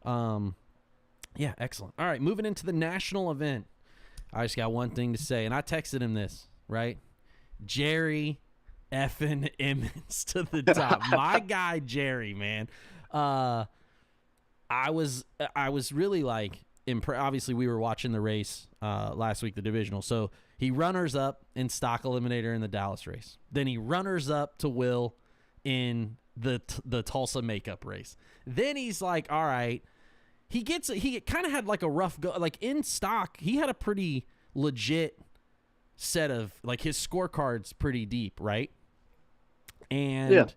yeah, excellent. All right, moving into the national event. I just got one thing to say, and I texted him this, right? Jerry effing Emmons to the top. My guy Jerry, man. I was really like obviously we were watching the race last week, the divisional. So he runners up in stock eliminator in the Dallas race. Then he runners up to Will in the Tulsa makeup race. Then he's like, all right. He kind of had like a rough go. Like in stock, he had a pretty legit set of, like, his scorecard's pretty deep, right? And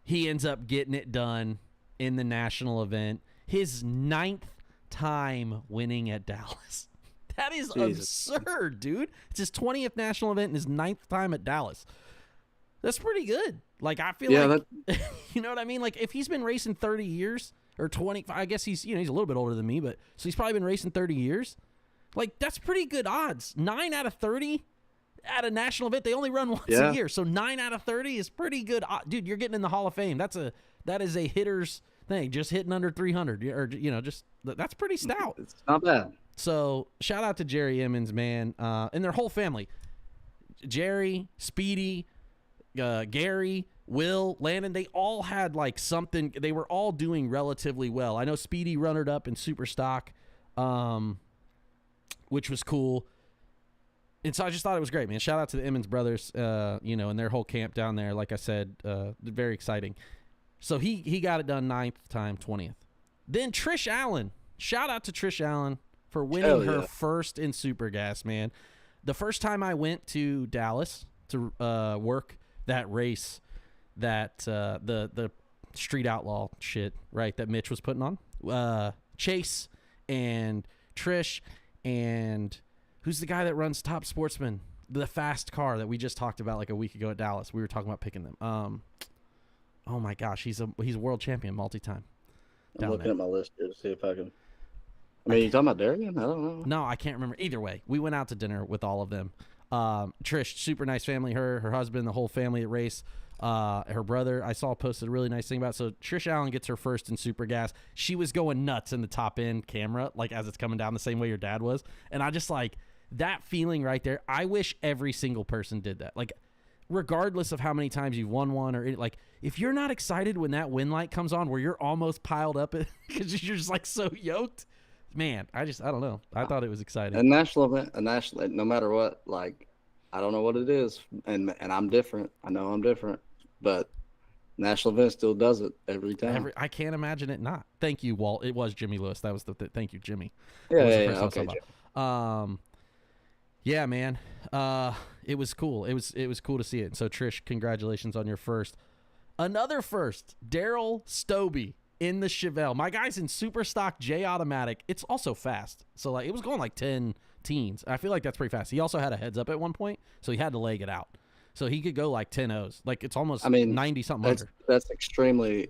he ends up getting it done in the national event. His 9th time winning at Dallas. That is absurd, dude. It's his 20th national event and his 9th time at Dallas. That's pretty good. Like, I feel like, you know what I mean? Like, if he's been racing 30 years or 20, I guess he's a little bit older than me, but so he's probably been racing 30 years. Like, that's pretty good odds. 9 out of 30 at a national event. They only run once a year. So 9 out of 30 is pretty good. Dude, you're getting in the Hall of Fame. That is a hitter's thing. Just hitting under 300 or, that's pretty stout. It's not bad. So shout out to Jerry Emmons, man. And their whole family. Jerry, Speedy, Gary, Will, Landon, they all had like something. They were all doing relatively well. I know Speedy runnered up in super stock, which was cool. And so I just thought it was great, man. Shout out to the Emmons brothers, and their whole camp down there. Like I said, very exciting. So he got it done 9th time, 20th. Then Trish Allen. Shout out to Trish Allen for winning her first in Super Gas, man. The first time I went to Dallas to work that race, that the Street Outlaw shit, right, that Mitch was putting on. Chase and Trish and who's the guy that runs Top Sportsman, the fast car that we just talked about like a week ago at Dallas. We were talking about picking them. Oh my gosh, he's a world champion multi-time. I'm looking at my list here to see if I can. I mean, you talking about Darian? I don't know. No, I can't remember. Either way, we went out to dinner with all of them. Trish, super nice family. Her husband, the whole family at race. Her brother, I saw posted a really nice thing about it. So Trish Allen gets her first in super gas. She was going nuts in the top end camera, like as it's coming down the same way your dad was. And I just like that feeling right there. I wish every single person did that. Like, regardless of how many times you've won one or like, if you're not excited when that win light comes on where you're almost piled up because you're just like so yoked, man, I don't know. I thought it was exciting. A national event, no matter what, like, I don't know what it is, and I'm different. I know I'm different, but national event still does it every time. I can't imagine it not. Thank you, Walt. It was Jimmy Lewis. That was thank you, Jimmy. Yeah, okay, Jimmy. Yeah, man. It was cool. It was cool to see it. So Trish, congratulations on your first. Another first, Daryl Stobie in the Chevelle. My guy's in super stock J automatic. It's also fast. So like it was going like 10 teens. I feel like that's pretty fast. He also had a heads up at one point, so he had to leg it out. So he could go like 10 O's. Like it's almost 90 something under. That's extremely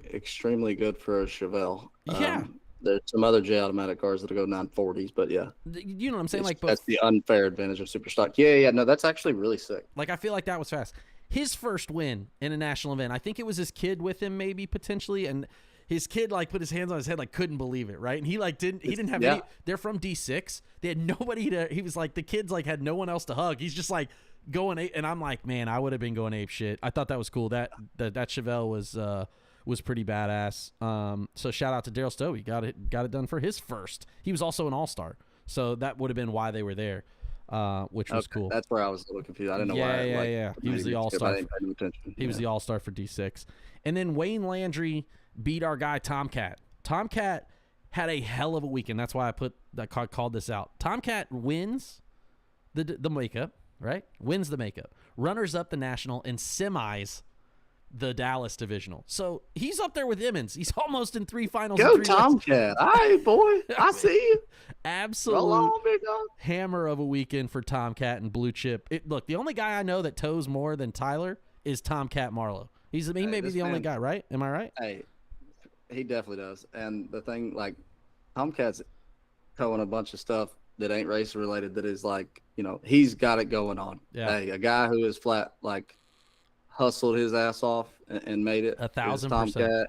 good for a Chevelle. Yeah. There's some other J automatic cars that'll go 940s, but yeah. You know what I'm saying? Like that's the unfair advantage of super stock. Yeah. No, that's actually really sick. Like I feel like that was fast. His first win in a national event. I think it was his kid with him, maybe potentially, and his kid like put his hands on his head, like couldn't believe it, right? And he like didn't have any. They're from D6. They had nobody to. He was like the kids like had no one else to hug. He's just like going ape, and I'm like, man, I would have been going ape shit. I thought that was cool. That Chevelle was pretty badass. So shout out to Daryl Stobie. Got it done for his first. He was also an all-star, so that would have been why they were there. Which was cool. That's where I was a little confused. I didn't know why. Yeah. He was the all-star. He was the all-star for D6. And then Wayne Landry beat our guy Tomcat. Tomcat had a hell of a weekend. That's why I called this out. Tomcat wins the makeup, right? Wins the makeup. Runners up the national and semis the Dallas divisional. So he's up there with Emmons. He's almost in 3 finals. Go Tomcat. All right, boy. I see you. Absolute hammer of a weekend for Tomcat and Blue Chip. Look, the only guy I know that tows more than Tyler is Tomcat Marlowe. He may be the only guy, right? Am I right? Hey, he definitely does. And the thing, like, Tomcat's towing a bunch of stuff that ain't race related that is like, he's got it going on. Yeah. Hey, a guy who is flat, like, hustled his ass off and made it. 1,000%.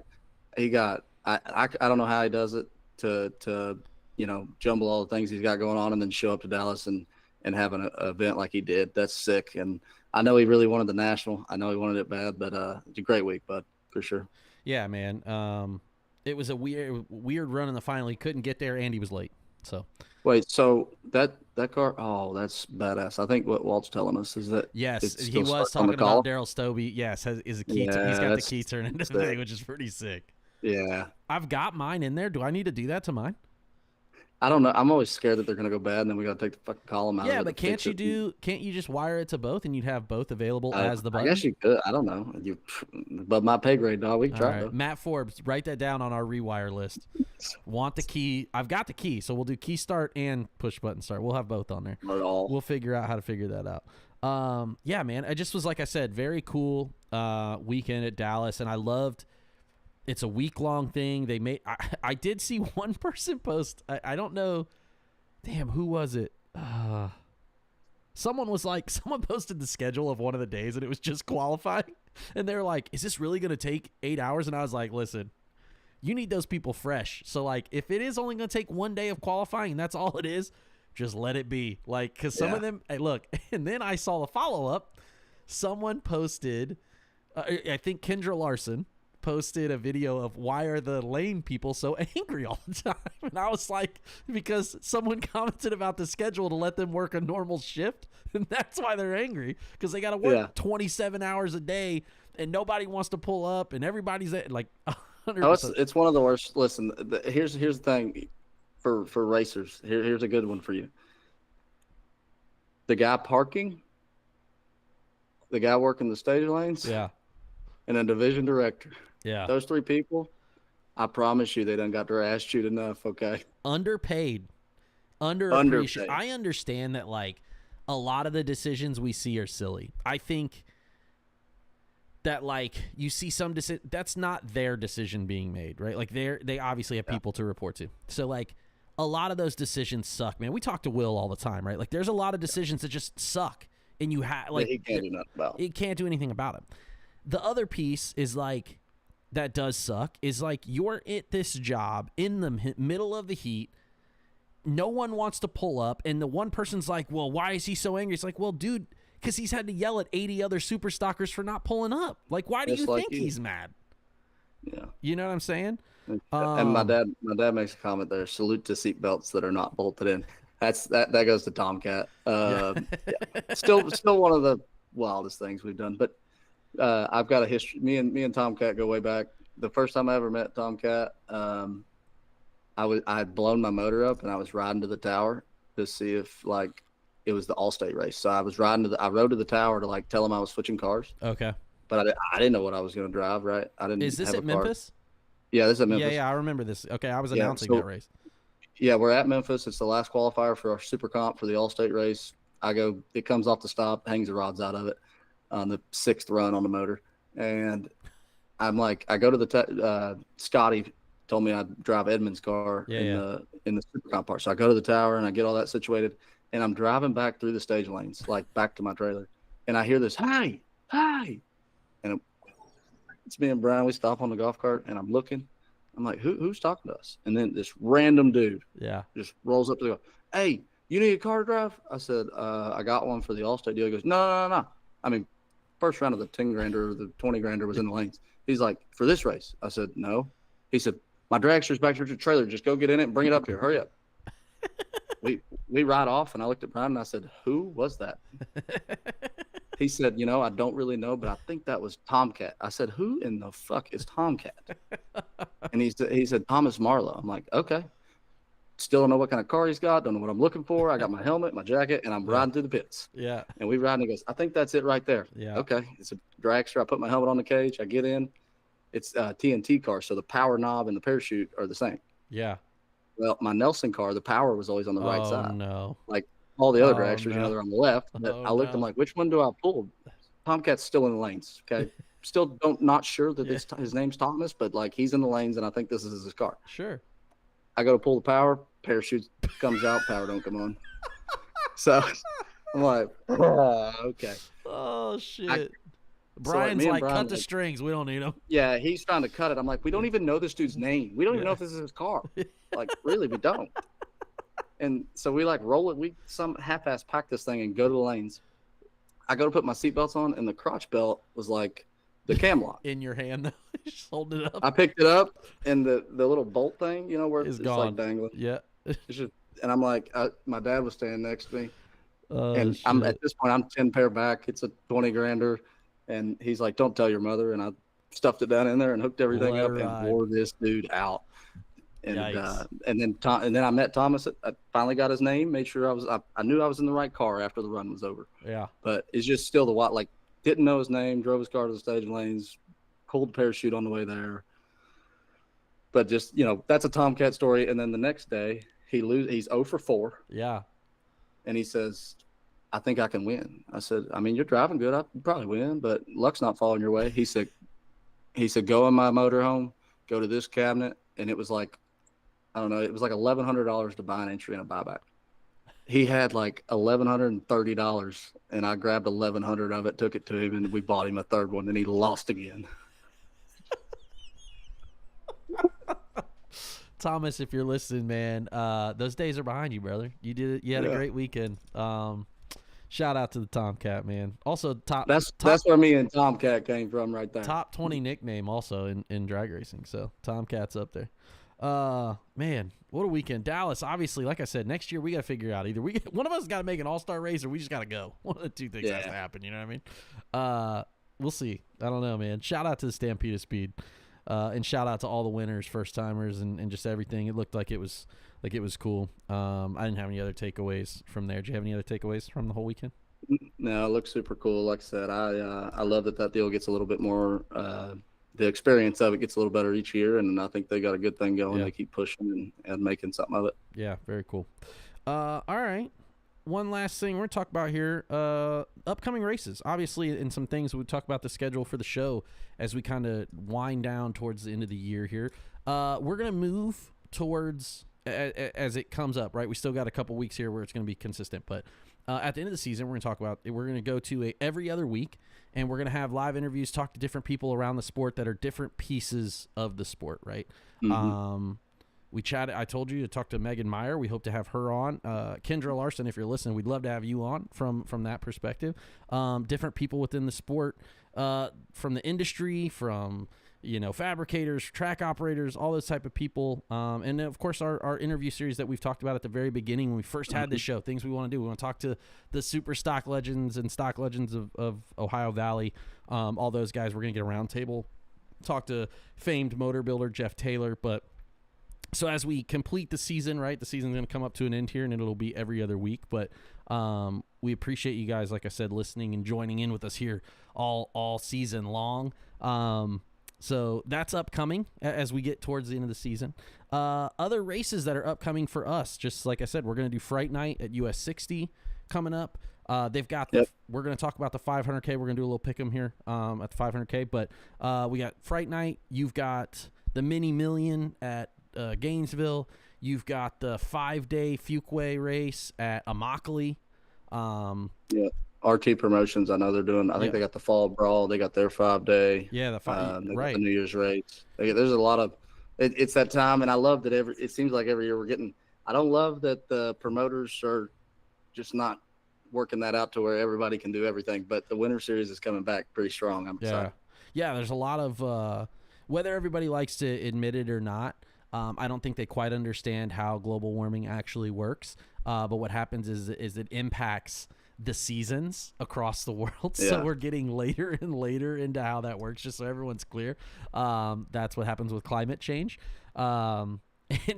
He got. I don't know how he does it to jumble all the things he's got going on and then show up to Dallas and have an event like he did. That's sick. And I know he really wanted the national. I know he wanted it bad, but it's a great week, bud, for sure. Yeah, man. It was a weird run in the final. He couldn't get there and he was late. So wait, so that car? Oh, that's badass. I think what Walt's telling us is that he was talking about Daryl Stobie. Yes, is a key. He's got the key turn into the thing, which is pretty sick. Yeah, I've got mine in there. Do I need to do that to mine? I don't know. I'm always scared that they're gonna go bad, and then we gotta take the fucking column out. Yeah, but can't you just wire it to both, and you'd have both available as the button? I guess you could. I don't know. You above my pay grade, dog. We can try. Right. Matt Forbes, write that down on our rewire list. Want the key? I've got the key, so we'll do key start and push button start. We'll have both on there. We'll figure out how to figure that out. Yeah, man. It just was like I said, very cool weekend at Dallas, and I loved. It's a week-long thing. They made. I did see one person post. I don't know. Damn, who was it? Someone posted the schedule of one of the days, and it was just qualifying. And they're like, "Is this really going to take 8 hours?" And I was like, "Listen, you need those people fresh. So like, if it is only going to take one day of qualifying, and that's all it is, just let it be. Like, because some of them. Hey, look. And then I saw the follow-up. Someone posted. I think Kendra Larson posted a video of why are the lane people so angry all the time, and I was like, because someone commented about the schedule to let them work a normal shift, and that's why they're angry, because they got to work 27 hours a day and nobody wants to pull up and everybody's like 100%. It's one of the worst. Listen, here's the thing for racers. Here's a good one for you. The guy parking, the guy working the stage lanes, and a division director. Yeah. Those 3 people, I promise you they done got their ass chewed enough, okay? Underpaid. Underappreciated. I understand that, like, a lot of the decisions we see are silly. I think that, like, you see some that's not their decision being made, right? Like, they obviously have people to report to. So, like, a lot of those decisions suck, man. We talk to Will all the time, right? Like, there's a lot of decisions that just suck. and you have like he can't do nothing about it. It can't do anything about it. The other piece is like that does suck is like you're at this job in the middle of the heat. No one wants to pull up, and the one person's like, well, why is he so angry? It's like, well, dude, because he's had to yell at 80 other super stockers for not pulling up. Like, why do you think he's mad? Yeah. You know what I'm saying? And my dad makes a comment there. Salute to seatbelts that are not bolted in. That goes to Tomcat. Yeah. Still one of the wildest things we've done. But I've got a history. Me and Tomcat go way back. The first time I ever met Tomcat, I had blown my motor up and I was riding to the tower to see if like it was the Allstate race. So I was I rode to the tower to like tell him I was switching cars. Okay. But I didn't know what I was going to drive. Right. I didn't. Is this have at a car. Memphis? Yeah, this is at Memphis. Yeah, I remember this. Okay, I was announcing that race. Yeah, we're at Memphis. It's the last qualifier for our super comp for the Allstate race. It comes off the stop, hangs the rods out of it on the 6th run on the motor. And I'm like, I go to the Scotty told me I'd drive Edmund's car in the super comp part. So I go to the tower and I get all that situated. And I'm driving back through the stage lanes, like back to my trailer. And I hear this, hi. And it's me and Brian. We stop on the golf cart and I'm looking. I'm like, who's talking to us? And then this random dude just rolls up to go, hey, you need a car to drive? I said, I got one for the Allstate deal. He goes, no. I mean, first round of the 10 grander or the 20 grander was in the lanes. He's like, for this race? I said, no. He said, my dragster's back to your trailer. Just go get in it and bring it up here. Hurry up. We ride off, and I looked at Brian and I said, who was that? He said, I don't really know, but I think that was Tomcat. I said, who in the fuck is Tomcat? And he said, Thomas Marlowe. I'm like, okay. Still don't know what kind of car he's got. Don't know what I'm looking for. I got my helmet, my jacket, and I'm riding through the pits. Yeah. And we ride, and he goes, I think that's it right there. Yeah. Okay. It's a dragster. I put my helmet on the cage. I get in. It's a TNT car, so the power knob and the parachute are the same. Yeah. Well, my Nelson car, the power was always on the right side. Oh, no. Like all the other dragsters, they're on the left. But I looked, I'm like, which one do I pull? Tomcat's still in the lanes, okay? Still not sure that his name's Thomas, but, like, he's in the lanes, and I think this is his car. Sure. I go to pull the power, parachute comes out, power don't come on. So I'm like, okay. Oh, shit. Brian's like, cut the strings. We don't need them. Yeah, he's trying to cut it. I'm like, we don't even know this dude's name. We don't even know if this is his car. Like, really, we don't. And so we like roll it. We some half-ass pack this thing and go to the lanes. I go to put my seatbelts on, and the crotch belt was like the cam lock. In your hand, though. Just holding it up. I picked it up, and the little bolt thing, where it's gone. like dangling. Yeah. And I'm like, my dad was standing next to me. And shit. I'm at this point, I'm 10 pair back. It's a 20 grander. And he's like, don't tell your mother. And I stuffed it down in there and hooked everything up and wore this dude out. And then I met Thomas. I finally got his name, made sure I knew I was in the right car after the run was over. Yeah. But it's just still didn't know his name, drove his car to the staging lanes, pulled the parachute on the way there. But just, that's a Tomcat story. And then the next day he's 0 for 4. Yeah. And he says, I think I can win. I said, I mean, you're driving good. I could probably win, but luck's not falling your way. He said, go in my motorhome, go to this cabinet. And it was like, I don't know, it was like $1,100 to buy an entry and a buyback. He had like $1,130 and I grabbed $1,100 of it, took it to him, and we bought him a third one, and he lost again. Thomas, if you're listening, man, those days are behind you, brother. You did it. You had a great weekend. Shout out to the Tomcat, man. Also, that's where me and Tomcat came from, right there. Top 20 nickname also in drag racing. So Tomcat's up there. Man, what a weekend. Dallas, obviously, like I said, next year we got to figure out either one of us got to make an all-star race or we just got to go. One of the two things has to happen. You know what I mean? We'll see. I don't know, man. Shout out to the Stampede of Speed. And shout out to all the winners, first timers, and just everything. It looked like it was cool. I didn't have any other takeaways from there. Did you have any other takeaways from the whole weekend? No, it looks super cool. Like I said, I love that deal gets a little bit more. The experience of it gets a little better each year, and I think they got a good thing going. They keep pushing and making something of it. Yeah, very cool. All right. One last thing we're going to talk about here, upcoming races. Obviously, and some things we talk about the schedule for the show as we kind of wind down towards the end of the year here. We're going to move towards, as it comes up, right? We still got a couple weeks here where it's going to be consistent, but at the end of the season, we're going to go to every other week, and we're going to have live interviews, talk to different people around the sport that are different pieces of the sport, right? Mm-hmm. We chatted. I told you to talk to Megan Meyer. We hope to have her on. Kendra Larson, if you're listening, we'd love to have you on from that perspective. Different people within the sport, from the industry, from fabricators, track operators, all those type of people. And then, of course, our interview series that we've talked about at the very beginning when we first had this show, things we want to do. We want to talk to the super stock legends and stock legends of Ohio Valley, all those guys. We're going to get a roundtable, talk to famed motor builder Jeff Taylor. But so as we complete the season, right, the season's going to come up to an end here, and it'll be every other week. But we appreciate you guys, like I said, listening and joining in with us here all season long. So that's upcoming as we get towards the end of the season. Other races that are upcoming for us, just like I said, we're going to do Fright Night at US 60 coming up. They've got we're going to talk about the 500K. We're going to do a little pick 'em here at the 500K. But we got Fright Night. You've got the Mini Million at Gainesville. You've got the 5-day Fuquay race at Immokalee. RT Promotions, I know they're doing. I think they got the Fall Brawl. They got their 5-day. Yeah, they got the New Year's race. There's a lot of. It's that time, and I love that it seems like every year we're getting. I don't love that the promoters are just not working that out to where everybody can do everything. But the Winter Series is coming back pretty strong. I'm excited. Yeah. There's a lot of whether everybody likes to admit it or not. I don't think they quite understand how global warming actually works. But what happens is it impacts the seasons across the world. So we're getting later and later into how that works, just so everyone's clear. That's what happens with climate change. And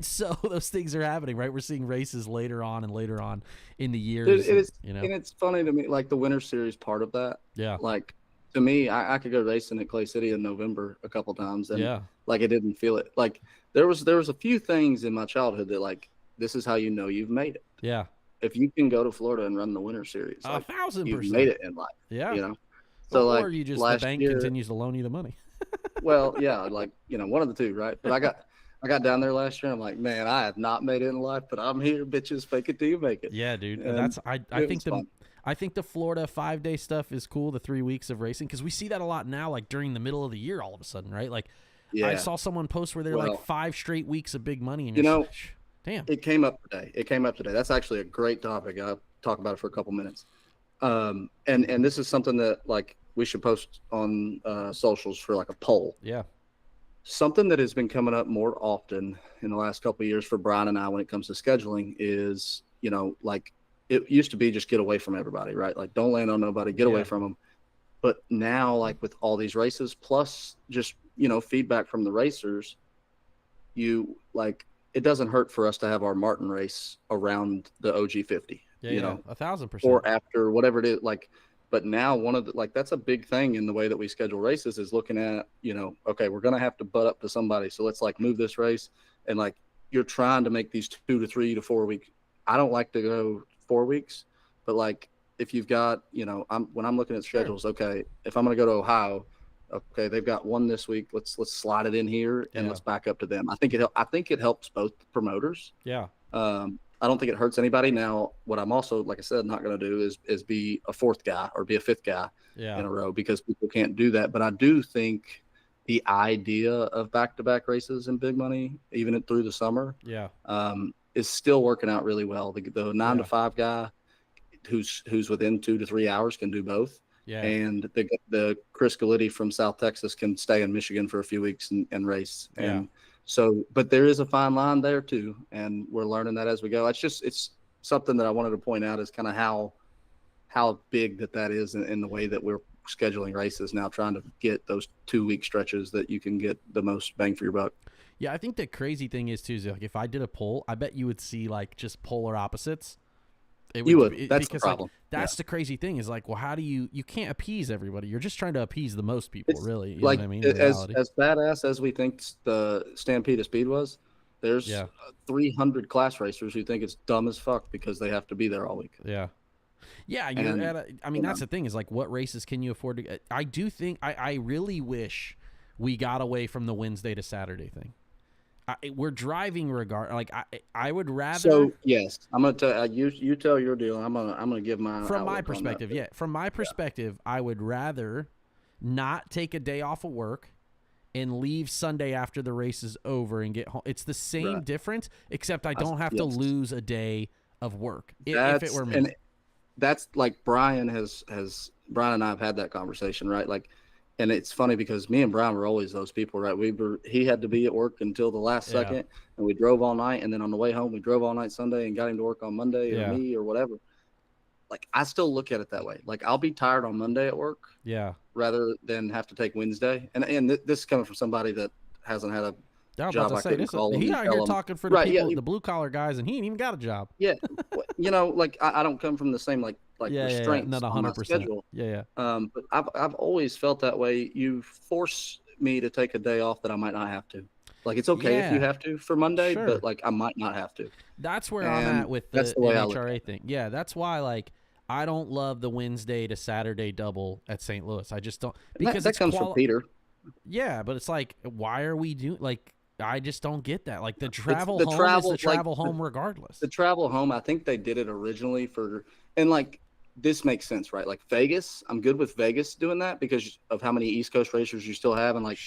so those things are happening, right? We're seeing races later on and later on in the years. And it's funny to me, like the Winter Series part of that. Yeah. Like to me, I could go racing at Clay City in November a couple times, and like I didn't feel it. Like there was a few things in my childhood that like this is how you've made it. Yeah. If you can go to Florida and run the Winter Series, like, 1,000%, you've made it in life. Yeah. So or you just the bank continues to loan you the money. Well, yeah, like one of the two, right? But I got down there last year, and I'm like, man, I have not made it in life, but I'm here, bitches. Fake it till you make it. Yeah, dude. And I think the Florida 5-day stuff is cool. The 3 weeks of racing, because we see that a lot now, like during the middle of the year, all of a sudden, right? Like I saw someone post where they're like 5 straight weeks of big money, and you're like, damn. It came up today. That's actually a great topic. I'll talk about it for a couple minutes. And this is something that like we should post on socials for like a poll. Yeah. Something that has been coming up more often in the last couple of years for Brian and I when it comes to scheduling is, like it used to be just get away from everybody, right? Like don't land on nobody, get away from them. But now like with all these races, plus just, feedback from the racers, it doesn't hurt for us to have our Martin race around the OG 50, 1,000%, or after whatever it is. Like, but now that's a big thing in the way that we schedule races is looking at, okay, we're going to have to butt up to somebody. So let's like move this race. And like, you're trying to make these 2 to 3 to 4 week. I don't like to go 4 weeks, but like if you've got, when I'm looking at schedules, okay, if I'm going to go to Ohio, okay, they've got one this week. Let's slide it in here and let's back up to them. I think it helps both promoters. Yeah. I don't think it hurts anybody. Now, what I'm also, like I said, not going to do is be a 4th guy or be a 5th guy in a row, because people can't do that. But I do think the idea of back-to-back races and big money, even through the summer, is still working out really well. The 9 to 5 guy who's within 2 to 3 hours can do both. Yeah. And the Chris Galitti from South Texas can stay in Michigan for a few weeks and race. And so, but there is a fine line there too. And we're learning that as we go. It's something that I wanted to point out is kind of how big that is in the way that we're scheduling races now, trying to get those 2-week stretches that you can get the most bang for your buck. Yeah. I think the crazy thing is too, is like, if I did a poll, I bet you would see like just polar opposites. That's the problem. Like, that's the crazy thing is like, well, how do you can't appease everybody. You're just trying to appease the most people, really. You know what I mean? As badass as we think the Stampede of Speed was, there's 300 class racers who think it's dumb as fuck because they have to be there all week. Yeah. Yeah. That's the thing is like, what races can you afford to I do think I really wish we got away from the Wednesday to Saturday thing. we're driving like I would rather. So yes, I'm gonna tell you tell your deal. I'm gonna give my From my outlook on that. perspective, yeah. From my perspective, I would rather not take a day off of work and leave Sunday after the race is over and get home. It's the same difference, except I don't have to lose a day of work if it were me. And that's like Brian Brian and I have had that conversation, right? Like, and it's funny because me and Brian were always those people, right? He had to be at work until the last second, and we drove all night, and then on the way home we drove all night Sunday and got him to work on Monday or me or whatever. Like, I still look at it that way. Like, I'll be tired on Monday at work, rather than have to take Wednesday. And this is coming from somebody that hasn't had a job. I couldn't call him. He out here talking for the people, the blue collar guys, and he ain't even got a job. Yeah, like I don't come from the same like restraints not 100%. on my schedule. Yeah. But I've always felt that way. You force me to take a day off that I might not have to. Like, it's okay if you have to for Monday, but like I might not have to. That's where I'm at with the NHRA thing. Yeah, that's why like I don't love the Wednesday to Saturday double at St. Louis. I just don't, because that comes from Peter. Yeah, but it's like, why are we doing, like, I just don't get that. Like, the travel home is the travel home regardless. The travel home, I think they did it originally for, and like, this makes sense, right? Like Vegas, I'm good with Vegas doing that because of how many East Coast racers you still have, and like,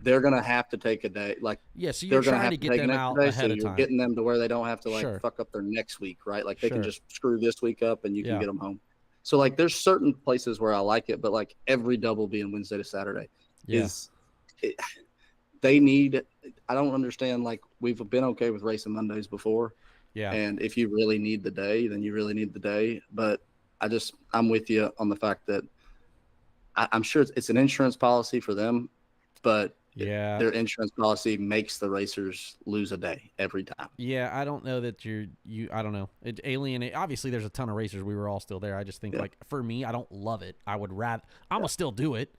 they're gonna have to take a day. Like, so you're trying to get them out ahead of time. You're getting them to where they don't have to like fuck up their next week, right? Like, they can just screw this week up, and you can get them home. So like, there's certain places where I like it, but like every double being Wednesday to Saturday they need. I don't understand. Like, we've been okay with racing Mondays before, and if you really need the day, then you really need the day. But I'm with you on the fact that I'm sure it's an insurance policy for them, but their insurance policy makes the racers lose a day every time. Yeah, I don't know that I don't know. It alienate. Obviously, there's a ton of racers. We were all still there. I just think like, for me, I don't love it. I would rather. I'm gonna still do it.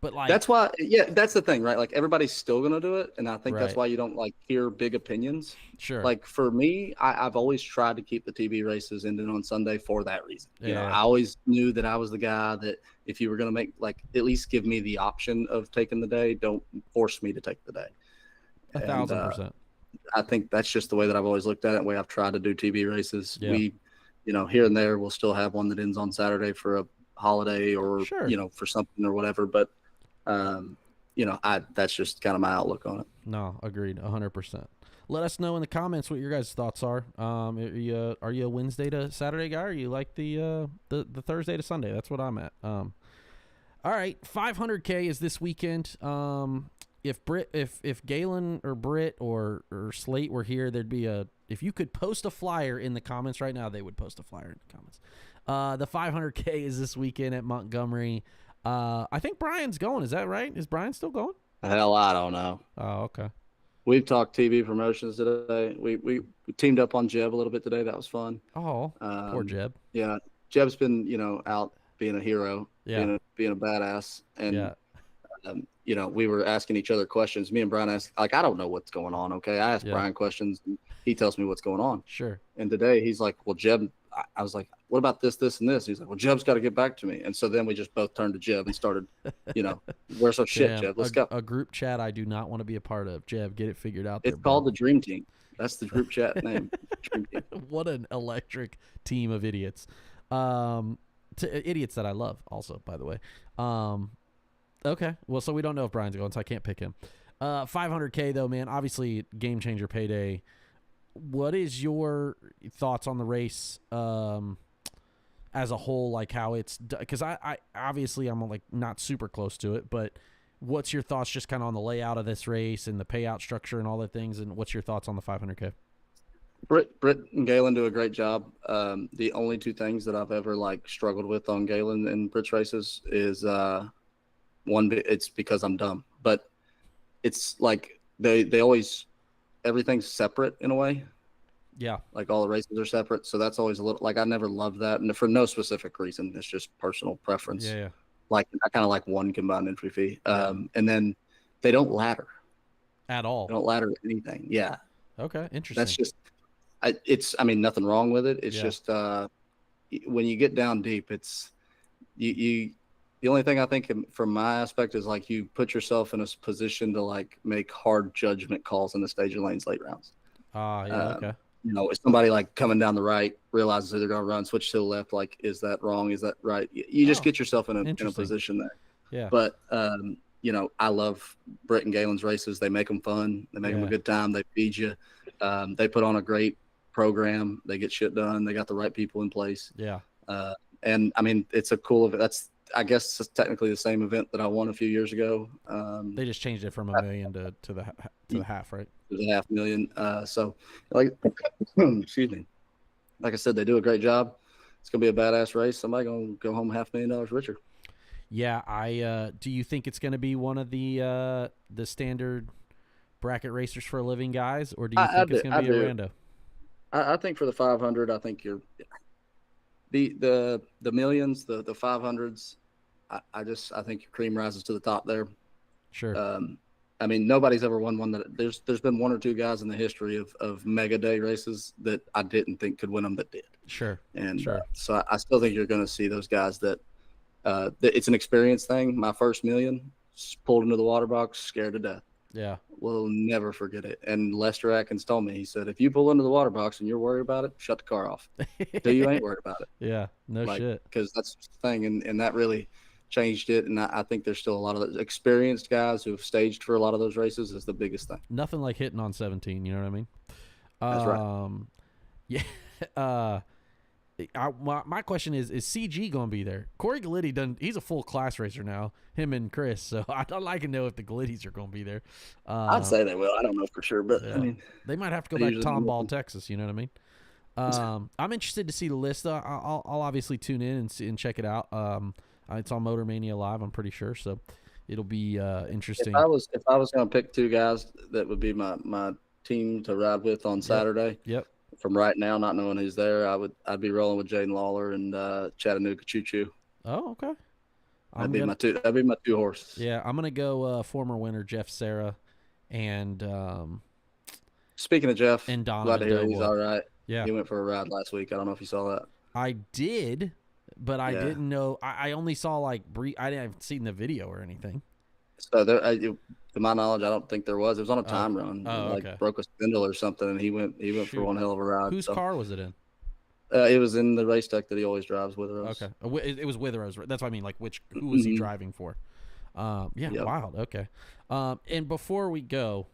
But like, that's why, that's the thing, right? Like, everybody's still gonna do it, and I think that's why you don't like hear big opinions. Sure. Like, for me, I've always tried to keep the TB races ending on Sunday for that reason. You know, I always knew that I was the guy that if you were gonna make, like, at least give me the option of taking the day, don't force me to take the day. 1,000%. I think that's just the way that I've always looked at it. The way I've tried to do TB races. We, here and there, we'll still have one that ends on Saturday for a holiday or for something or whatever, but. That's just kind of my outlook on it. No, agreed, 100%. Let us know in the comments what your guys' thoughts are. Are you a Wednesday to Saturday guy, or you like the Thursday to Sunday? That's what I'm at. All right, 500K is this weekend. If Galen or Britt or Slate were here, there'd be if you could post a flyer in the comments right now, they would post a flyer in the comments. The 500K is this weekend at Montgomery. I think Brian's going. Is that right? Is Brian still going? Hell, I don't know. Oh, okay. We've talked TV promotions today. We teamed up on Jeb a little bit today. That was fun. Oh, poor Jeb. Yeah, Jeb's been out being a hero, being a badass, and we were asking each other questions. Me and Brian asked, like, I don't know what's going on. Okay, I asked Brian questions, and he tells me what's going on. Sure. And today he's like, well, Jeb. I was like, what about this, and this? He's like, well, Jeb's got to get back to me. And so then we just both turned to Jeb and started, where's our shit, Jeb? Let's go. A group chat I do not want to be a part of. Jeb, get it figured out. It's called the Dream Team. That's the group chat name. Dream Team. What an electric team of idiots. Idiots that I love also, by the way. Okay. Well, so we don't know if Brian's going, so I can't pick him. 500K though, man, obviously game changer payday. What is your thoughts on the race as a whole? Like, how it's, because I obviously I'm like not super close to it, but what's your thoughts just kind of on the layout of this race and the payout structure and all the things, and what's your thoughts on the 500K? Britt and Galen do a great job. The only two things that I've ever like struggled with on Galen and Britt's races is one, it's because I'm dumb, but it's like they always, everything's separate in a way. Yeah. Like, all the races are separate. So that's always a little, like, I never loved that. And for no specific reason, it's just personal preference. Yeah. Like, I kind of like one combined entry fee. And then they don't ladder. At all. They don't ladder anything. Yeah. Okay. Interesting. That's just, nothing wrong with it. It's just, when you get down deep, it's, you The only thing I think from my aspect is like you put yourself in a position to like make hard judgment calls in the stage of lanes late rounds. Yeah, okay. If somebody like coming down the right realizes that they're going to run, switch to the left, like, is that wrong? Is that right? You just get yourself in a position there. Yeah. But, I love Britt and Galen's races. They make them fun. They make them a good time. They feed you. They put on a great program. They get shit done. They got the right people in place. Yeah. And I mean, it's a cool event. That's, I guess, it's technically the same event that I won a few years ago. They just changed it from $1 million to the half, right? To the $500,000. So, like, excuse me. Like I said, they do a great job. It's gonna be a badass race. Somebody gonna go home $500,000 richer. Yeah, do you think it's gonna be one of the standard bracket racers for a living guys, or do you think it's gonna be a rando? I think for the 500, I think you're the millions, the 500s. I think your cream rises to the top there. Sure. I mean, nobody's ever won one that there's been one or two guys in the history of mega day races that I didn't think could win them that did. Sure. And sure. So I still think you're going to see those guys that it's an experience thing. My first million, pulled into the water box, scared to death. Yeah. We'll never forget it. And Lester Atkins told me, he said, if you pull into the water box and you're worried about it, shut the car off. So you ain't worried about it. Yeah. No shit. Because that's the thing. And that really changed it. And I think there's still a lot of experienced guys who have staged for a lot of those races is the biggest thing. Nothing like hitting on 17. You know what I mean? That's right. Yeah. My question is CG going to be there? Corey Galitti he's a full class racer now, him and Chris. So I'd like to know if the Galittis are going to be there. I'd say they will. I don't know for sure, but yeah. I mean, they might have to go back to Tomball, Texas. You know what I mean? I'm interested to see the list. I'll obviously tune in and see and check it out. It's on Motor Mania Live, I'm pretty sure. So it'll be interesting. If I was going to pick two guys that would be my team to ride with on Saturday. Yep. From right now, not knowing who's there, I'd be rolling with Jaden Lawler and Chattanooga Choo Choo. Oh, okay. That'd be my two horses. Yeah, I'm gonna go former winner Jeff Serra, and speaking of Jeff, and Donovan glad to hear he's all right. Yeah, he went for a ride last week. I don't know if you saw that. I did, but I didn't know. I only saw like I didn't seen the video or anything. So there, to my knowledge, I don't think there was. It was on a time run. Okay. Broke a spindle or something, and he went for one hell of a ride. Whose car was it in? It was in the race tech that he always drives with us. Okay, it was with us. That's what I mean. Like, who was he driving for? Wild. Okay. And before we go,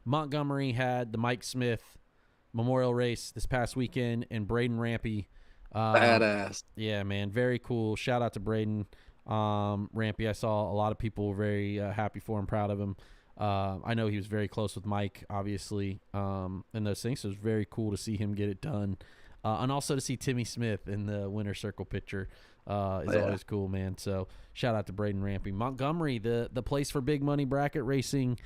Montgomery had the Mike Smith Memorial Race this past weekend, and Braden Rampy. Badass. Yeah, man, very cool. Shout out to Braden. Rampy, I saw a lot of people were very happy for him, proud of him. I know he was very close with Mike, obviously, and those things. So it was very cool to see him get it done, and also to see Timmy Smith in the winner circle picture is always cool, man. So shout out to Braden Rampy. Montgomery, the place for big money bracket racing.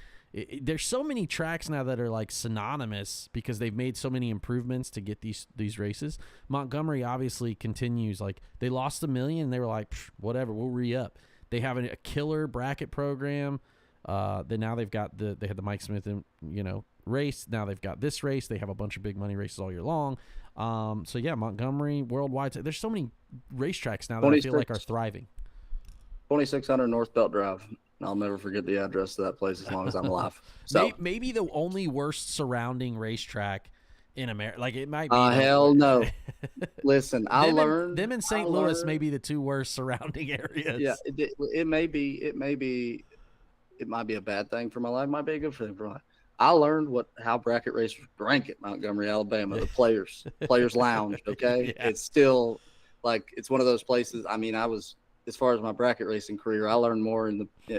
There's so many tracks now that are like synonymous because they've made so many improvements to get these races. Montgomery obviously continues. Like, they lost $1 million and they were like, whatever, we'll re-up. They have a killer bracket program. Then now they've got they had the Mike Smith race. Now they've got this race. They have a bunch of big money races all year long. So yeah, Montgomery worldwide. There's so many racetracks now that I feel like are thriving. 2600 North Belt Drive. I'll never forget the address of that place as long as I'm alive. So maybe the only worst surrounding racetrack in America. Like, it might be. Hell no. Listen, I learned them in St. Louis may be the two worst surrounding areas. Yeah, it may be. It might be a bad thing for my life. It might be a good thing for my life. I learned how bracket racers rank at Montgomery, Alabama. The players lounge. Okay, yeah. It's still like it's one of those places. I mean, as far as my bracket racing career, I learned more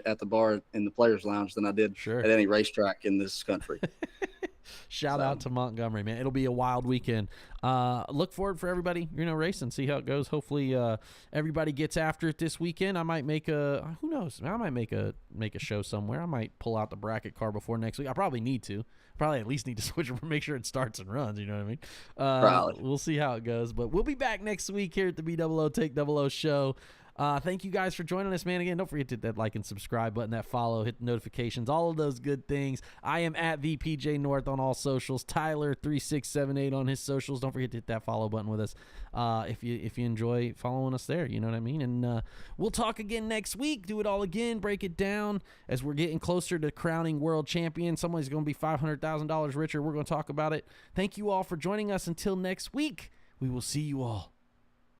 at the bar in the players lounge than I did at any racetrack in this country. Shout out to Montgomery, man. It'll be a wild weekend. Look forward for everybody, racing, see how it goes. Hopefully everybody gets after it this weekend. I might make who knows? I might make a show somewhere. I might pull out the bracket car before next week. I probably need to. Probably at least need to switch it, make sure it starts and runs. You know what I mean? Probably. We'll see how it goes. But we'll be back next week here at the BE00TAKE00 Show. Thank you guys for joining us, man. Again, don't forget to hit that like and subscribe button, that follow, hit the notifications, all of those good things. I am at VPJ North on all socials. Tyler3678 on his socials. Don't forget to hit that follow button with us if you enjoy following us there. You know what I mean? And we'll talk again next week. Do it all again. Break it down as we're getting closer to crowning world champion. Somebody's going to be $500,000 richer. We're going to talk about it. Thank you all for joining us. Until next week, we will see you all